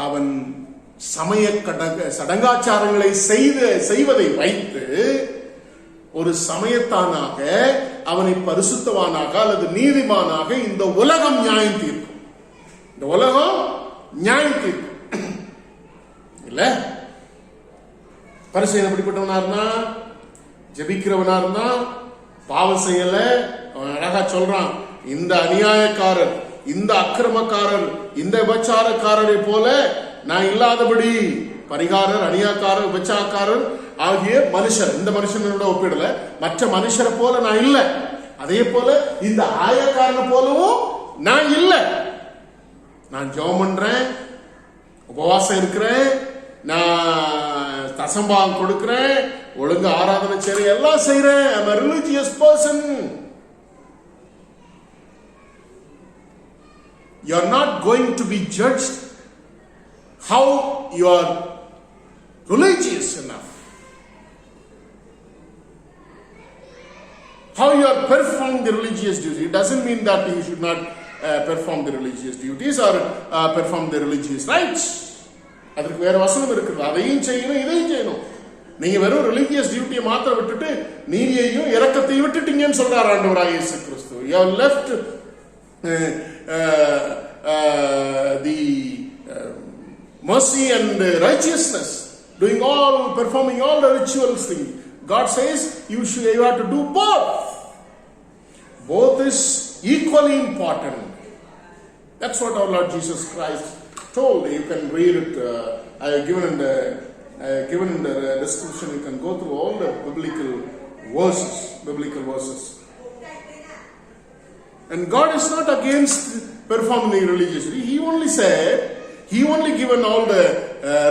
அவன் சமய சடங்காச்சாரங்களை செய்வதை வைத்து ஒரு சமயத்தானாக, அவனை பரிசுத்தவானாக அல்லது நீதிமானாக இந்த உலகம் நியாயம் தீர்க்கும். இந்த உலகம் நியாயம் தீர்க்கும் இல்ல. பரிசேயன் எப்படிப்பட்டவனா இருந்தா, ஜெபிக்கிறவனா இருந்தா, பாவம் செய்யல. அவன் அழகா சொல்றான், இந்த அநியாயக்காரர், இந்த அக்கிரமக்காரர், இந்த விபச்சாரக்காரரை போல நான் இல்லாதபடி, பரிகாரர், அநியாயக்காரர், விபச்சாரக்காரர் ஆகிய மனுஷர், இந்த மனுஷனோட ஒப்பிடல, மற்ற மனுஷரை போல நான் இல்லை. அதே போல இந்த ஆயக்காரனை போலவும் நான் இல்லை. நான் ஜெபம் பண்றேன், உபவாசம் இருக்கிறேன், நான் தசம்பாகம் கொடுக்கிறேன், ஒழுங்கு ஆராதனை செய்றேன், எல்லாம் செய்றேன். I'm a religious person. You are not going to be judged how you are religious enough, how you are performing the religious duties. It doesn't mean that you should not perform the religious duties or perform the religious rites. அதற்கு வேற வசனம் இருக்குது, அதையும் செய்யணும் இதையும் செய்யணும். நீங்க வெறும் ரிலிஜியஸ் டியூட்டியை மாத்திர விட்டுட்டு நீதியையும் இரக்கத்தையும் விட்டுட்டீங்கன்னு சொல்றார் ஆண்டவராக இயேசு கிறிஸ்து. You have left the mercy and righteousness, performing all the rituals thing. God says you have to do both. Both is equally important. That's what our Lord Jesus Christ told. You can read it. I have given in the description. You can go through all the biblical verses. And God is not against performing religious. He only given all the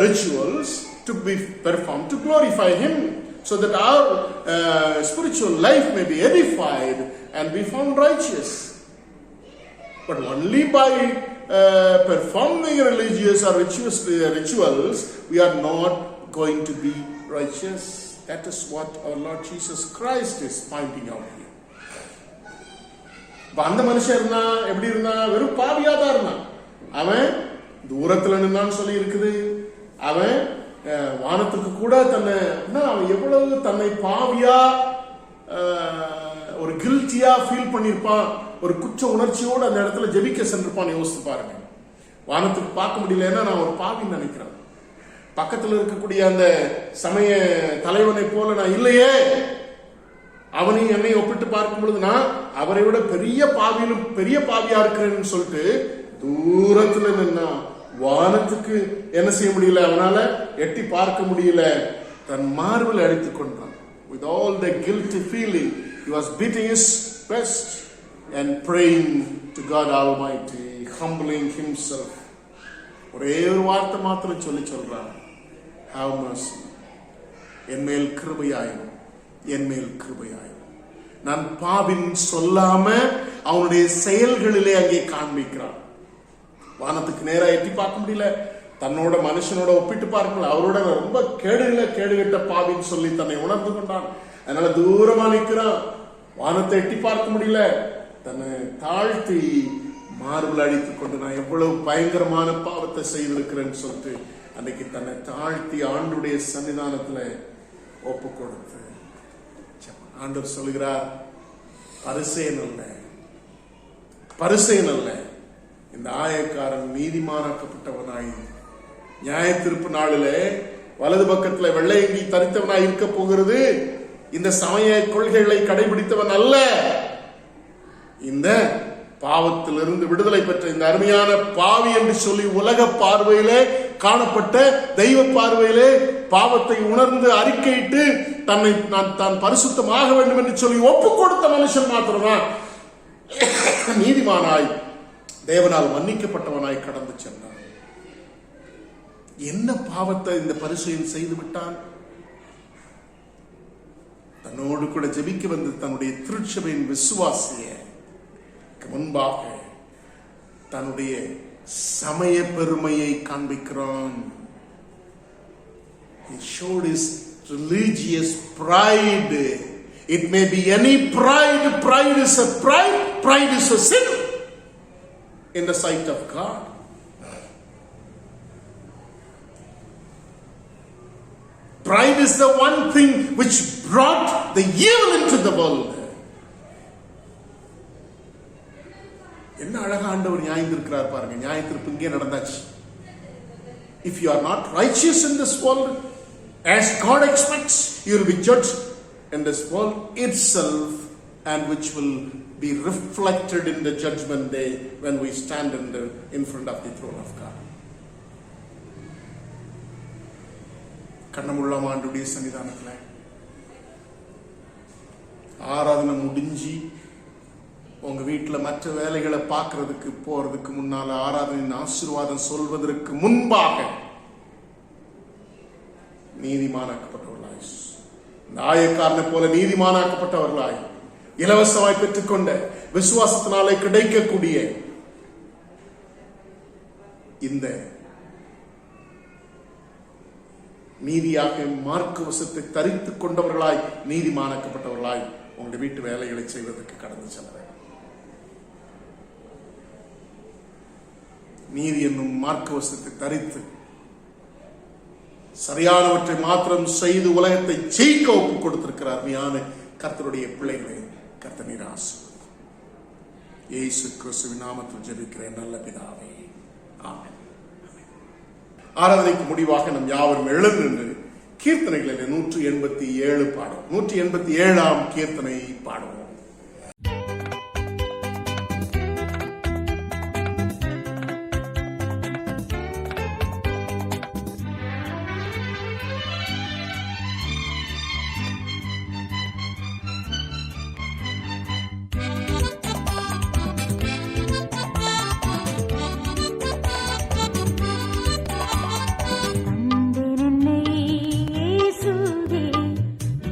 rituals to be performed to glorify Him, so that our spiritual life may be edified and be found righteous. But only by performing religious or rituals, we are not going to be righteous. That is what our Lord Jesus Christ is pointing out here. அந்த மனுஷன் இருந்தா எப்படி இருந்தா, வெறும் பாவியா தான் இருந்தான். அவன் தூரத்துல நின்னான்னு சொல்லி இருக்குது. அவன் வானத்துக்கு கூட தன்னை, அவன் எவ்வளவு தன்னை பாவியா ஒரு கில்ட்டியா ஃபீல் பண்ணிருப்பான், ஒரு குற்ற உணர்ச்சியோடு அந்த இடத்துல ஜெபிக்க சென்றிருப்பான். யோசித்து பாருங்க. வானத்துக்கு பார்க்க முடியலன்னா நான் ஒரு பாவின்னு நினைக்கிறேன். பக்கத்தில் இருக்கக்கூடிய அந்த சமய தலைவனை போல நான் இல்லையே, அவனையும் என்னை ஒப்பிட்டு பார்க்கும் பொழுது நான் அவரை விட பெரிய பாவியிலும் பெரிய பாவியா இருக்கிறேன்னு சொல்லிட்டு தூரத்துல நின்னா வானத்துக்கு என்ன செய்ய முடியல, அவனால எட்டி பார்க்க முடியல. தன் மார்பில் அடித்துக் கொண்டான். With all the guilty feeling, he was beating his breast and praying to God Almighty, humbling himself. ஒரே ஒரு வார்த்தை மாத்திரம் சொல்றான், have mercy, என் மேல் கிருபையாயிரும், என் மேல் கிருபையாயிரும். நான் பாவின் சொல்லாம அவனுடைய செயல்களிலே அங்கே காண்பிக்கிறான். வானத்துக்கு நேரா எட்டி பார்க்க முடியல, தன்னோட மனுஷனோட ஒப்பிட்டு பார்க்கல, அவரோட ரொம்ப கேடுகட்ட பாவின்னு சொல்லி தன்னை உணர்ந்து கொண்டான். அதனால தூரமா நிற்கிறான். வானத்தை எட்டி பார்க்க முடியல, தன்னை தாழ்த்தி மார்பில் அடித்துக் கொண்டு நான் எவ்வளவு பயங்கரமான பாவத்தை செய்திருக்கிறேன்னு சொல்லிட்டு அன்னைக்கு தன்னை தாழ்த்தி ஆண்டுடைய சன்னிதானத்துல ஒப்பு கொடுத்து ஆண்டவர் சொல்கிறார், பரிசேயன் அல்ல, இந்த ஆயக்காரன் நீதிமானாக்கப்பட்டவனாய் நியாய தீர்ப்பு நாளிலே வலது பக்கத்துல வெள்ளையங்கி தரித்தவனாய் இருக்க போகிறது. இந்த சமய கொள்கைகளை கடைபிடித்தவன் அல்ல, இந்த பாவத்திலிருந்து விடுதலை பெற்ற இந்த அருமையான பாவி என்று சொல்லி உலக பார்வையிலே காணப்பட்ட தெய்வ பார்வையிலே பாவத்தை உணர்ந்து அறிக்கையிட்டு தன்னை தான் பரிசுத்தமாக வேண்டும் என்று சொல்லி ஒப்பு கொடுத்த மனுஷன் மாத்திரம்தான் நீதிமானாய் தேவனால் மன்னிக்கப்பட்டவனாய் கடந்து சென்றான். என்ன பாவத்தை இந்த பரிசேயன் செய்து விட்டான்? தன்னோடு கூட ஜெபிக்க வந்து தன்னுடைய திருச்சபையின் விசுவாசிய முன்பாக தன்னுடைய சமய பெருமையை காண்பிக்கிறான். He showed his religious pride. It may be any pride. Pride is a pride. Pride is a sin in the sight of God. Pride is the one thing which brought the evil into the world. என்ன அழகா ஆண்டவர் நியாயந்திருக்கிறார் பாருங்க. நியாயத்திற்கு இங்கே நடந்தாச்சு. If you are not righteous in this world as God expects, you will be judged in this world itself, and which will be reflected in the judgment day when we stand in front of the throne of God. கண்ணமுள்ள ஆண்டுடைய சன்னிதானத்துல ஆராதனை முடிஞ்சு உங்க வீட்டுல மற்ற வேலைகளை பார்க்கறதுக்கு போறதுக்கு முன்னால ஆராதனையின் ஆசீர்வாதம் சொல்வதற்கு முன்பாக நீதிமானாக்கப்பட்டவர்களாய், நாயக்காரனை போல நீதிமானாக்கப்பட்டவர்களாய், இலவசமாய் பெற்றுக்கொண்ட விசுவாசத்தினாலே கிடைக்கக்கூடிய இந்த நீதியாக மார்க்க வசத்தை தரித்துக் கொண்டவர்களாய், நீதிமானாக்கப்பட்டவர்களாய் உங்களுடைய வீட்டு வேலைகளை செய்வதற்கு கடந்து செல்ல வேண்டும். நீதி என்னும் மார்க்க வசத்தை தரித்து சரியானவற்றை மாத்திரம் செய்து உலகத்தை ஜெயிக்க ஒப்பு கொடுத்திருக்கிறார் அருமையான கர்த்தருடைய பிள்ளைகளை கர்த்தர் நீர் ஆசீர்வதிப்பார். இயேசு கிறிஸ்துவின் நாமத்தில் ஜெபிக்கிறேன் நல்ல பிதாவே, ஆமென். ஆராதனைக்கு முடிவாக நம் யாவரும் எழுந்து நின்று கீர்த்தனைகளில் 187 பாடுவோம். 187ஆம் கீர்த்தனை பாடுவோம்.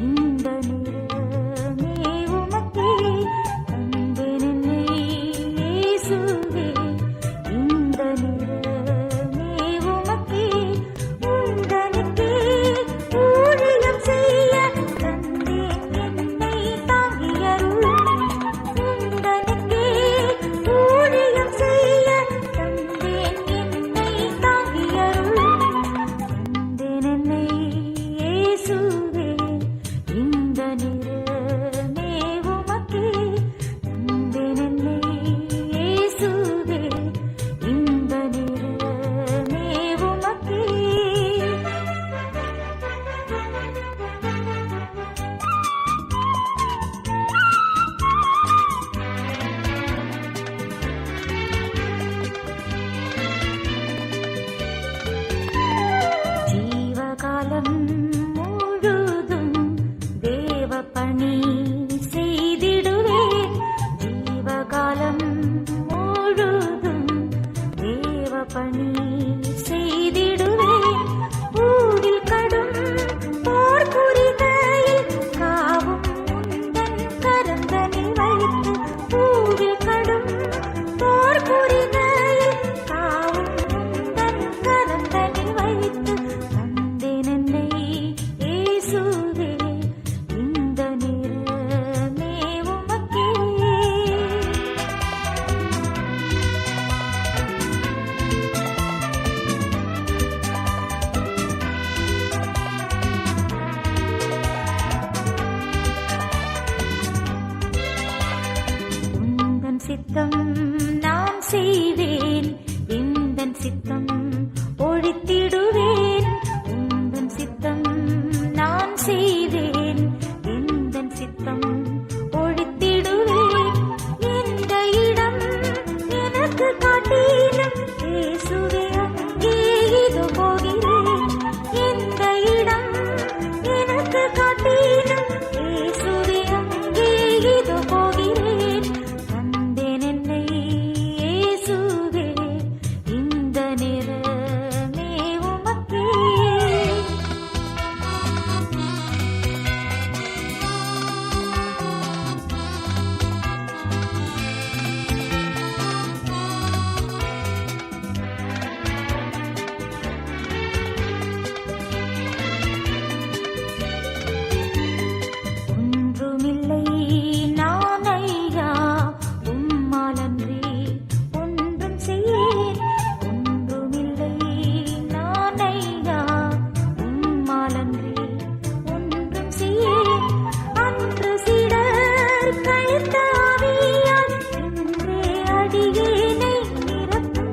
இந்த நிறமே உம கரந்தனில் வைத்து பூவில் கடும் போர் புரிகையில் காவும் உந்தன் கரந்தனில் வைத்து தந்தேன் என்னை இயேசுவே இந்த நேரமே உமக்கே. உந்தன் சித்தம் நான் செய்வேன், எந்தன் சித்தம் ஒழித்திடுவேன். உந்தன் சித்தம் நான் செய்வேன், எந்தன் சித்தம் ஒழித்திடுவேன். எந்த இடம் எனக்கு காட்டிலும் இயேசுவே அங்கே இதோ போகிறேன். எந்த இடம் எனக்கு காட்டிலும் இயேசுவே அங்கே இதோ போகிறேன். தந்தேன் என்னை இயேசுவே இந்த நேரமே உமக்கே. ஒன்றுமில்லை நான் ஐயா உம்மாலன்றி ஒன்றும் செய்யேன். ஒன்றுமில்லை நான் ஐயா உம்மாலன்றி ஒன்றும் செய்யேன். அன்று சிலர் கழித்த ஆவியால் இன்றே அடியேனை நிரப்பும்.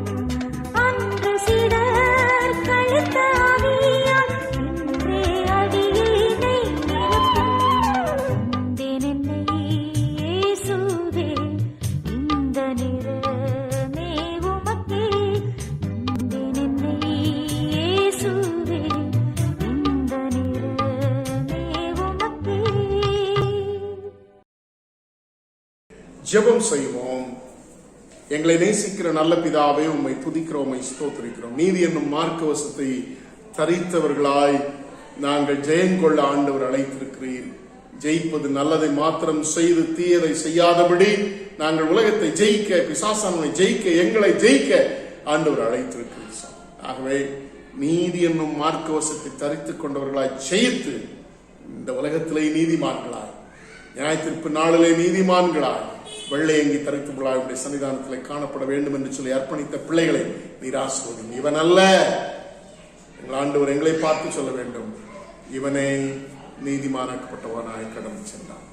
அன்று சிலர் கழித்த ஆவியால் இன்றே அடியேனை நிரப்பும். தந்தேன் என்னை இயேசுவே இந்த நேரமே உமக்கே. தந்தேன் என்னை இயேசுவே இந்த நேரமே உமக்கே. ஜெபம் செய்வோம். எங்களை நேசிக்கிற நல்ல பிதாவே, உம்மை துதிக்கிறோம், உம்மை ஸ்தோத்திரிக்கிறோம். நீதி என்னும் மார்க்கவசத்தை தரித்தவர்களாய் நாங்கள் ஜெயங்கொள்ள ஆண்டவர் அழைத்திருக்கிறீர். ஜெயிப்பது நல்லதை மாத்திரம் செய்து தீயதை செய்யாதபடி நாங்கள் உலகத்தை ஜெயிக்க, பிசாசானவனை ஜெயிக்க, எங்களை ஜெயிக்க ஆண்டவர் அழைத்திருக்கிறீர். ஆகவே நீதி என்னும் மார்க்கவசத்தை தரித்துக் கொண்டவர்களாய் ஜெயித்து இந்த உலகத்திலே நீதிமான்களாய், நியாயத்தீர்ப்பு நாளிலே நீதிமான்களாய், வெள்ளையங்கி தரித்துள்ளாய் உடைய சன்னிதானத்திலே காணப்பட வேண்டும் என்று சொல்லி அர்ப்பணித்த பிள்ளைகளை நீர் ஆசீர்வதியும். இவன் அல்ல, எங்கள் ஆண்டவர் எங்களை பார்த்து சொல்ல வேண்டும், இவனே நீதிமானாக்கப்பட்டவனாய் கடந்து சென்றான்.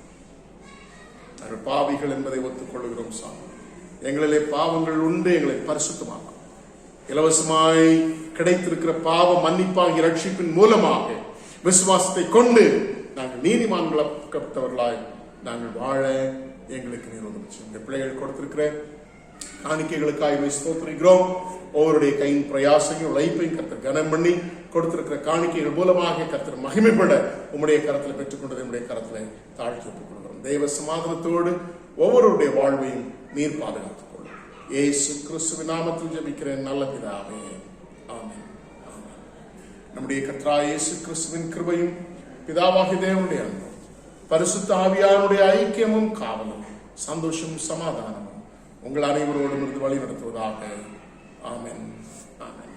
நாங்கள் பாவிகள் என்பதை ஒத்துக்கொள்கிறோம் சாமி. எங்களிலே பாவங்கள் உண்டு, எங்களை பரிசுத்தமாக்கும். இலவசமாய் கிடைத்திருக்கிற பாவ மன்னிப்பாகிய ரட்சிப்பின் மூலமாக விசுவாசத்தை கொண்டு நாங்கள் நீதிமான்களாக்கப்பட்டவர்களாய் நாங்கள் வாழ எங்களுக்கு நீர் உதவி செய்யும். இந்த பிள்ளைகள் கொடுத்திருக்கிற காணிக்கைகளுக்காக ஸ்தோத்திரிக்கிறோம். ஒவ்வொருடைய கையின் பிரயாசையும் உழைப்பையும் கர்த்தர் கனம் பண்ணி கொடுத்திருக்கிற காணிக்கைகள் மூலமாக கர்த்தர் மகிமைப்பட உம்முடைய கரத்தில் பெற்றுக்கொண்டதை உம்முடைய கரத்தில் தாழ்த்தி ஒப்புக் கொள்கிறோம். தெய்வ சமாதானத்தோடு ஒவ்வொருடைய வாழ்வையும் நீர் பாதுகாத்துக் கொள்ளும். இயேசு கிறிஸ்துவின் நாமத்தில் ஜெபிக்கிறேன் நல்ல பிதாவே, ஆமென். ஆமென். நம்முடைய கர்த்தராகிய இயேசு கிறிஸ்துவின் கிருபையும் பிதாவாகிய தேவனுடைய அன்பும் பரிசுத்த ஆவியானுடைய ஐக்கியமும் காவலும் சந்தோஷமும் சமாதானமும் உங்கள் அனைவரோடும் இருந்து வழி நடத்துவதாக. ஆமென். ஆமென்.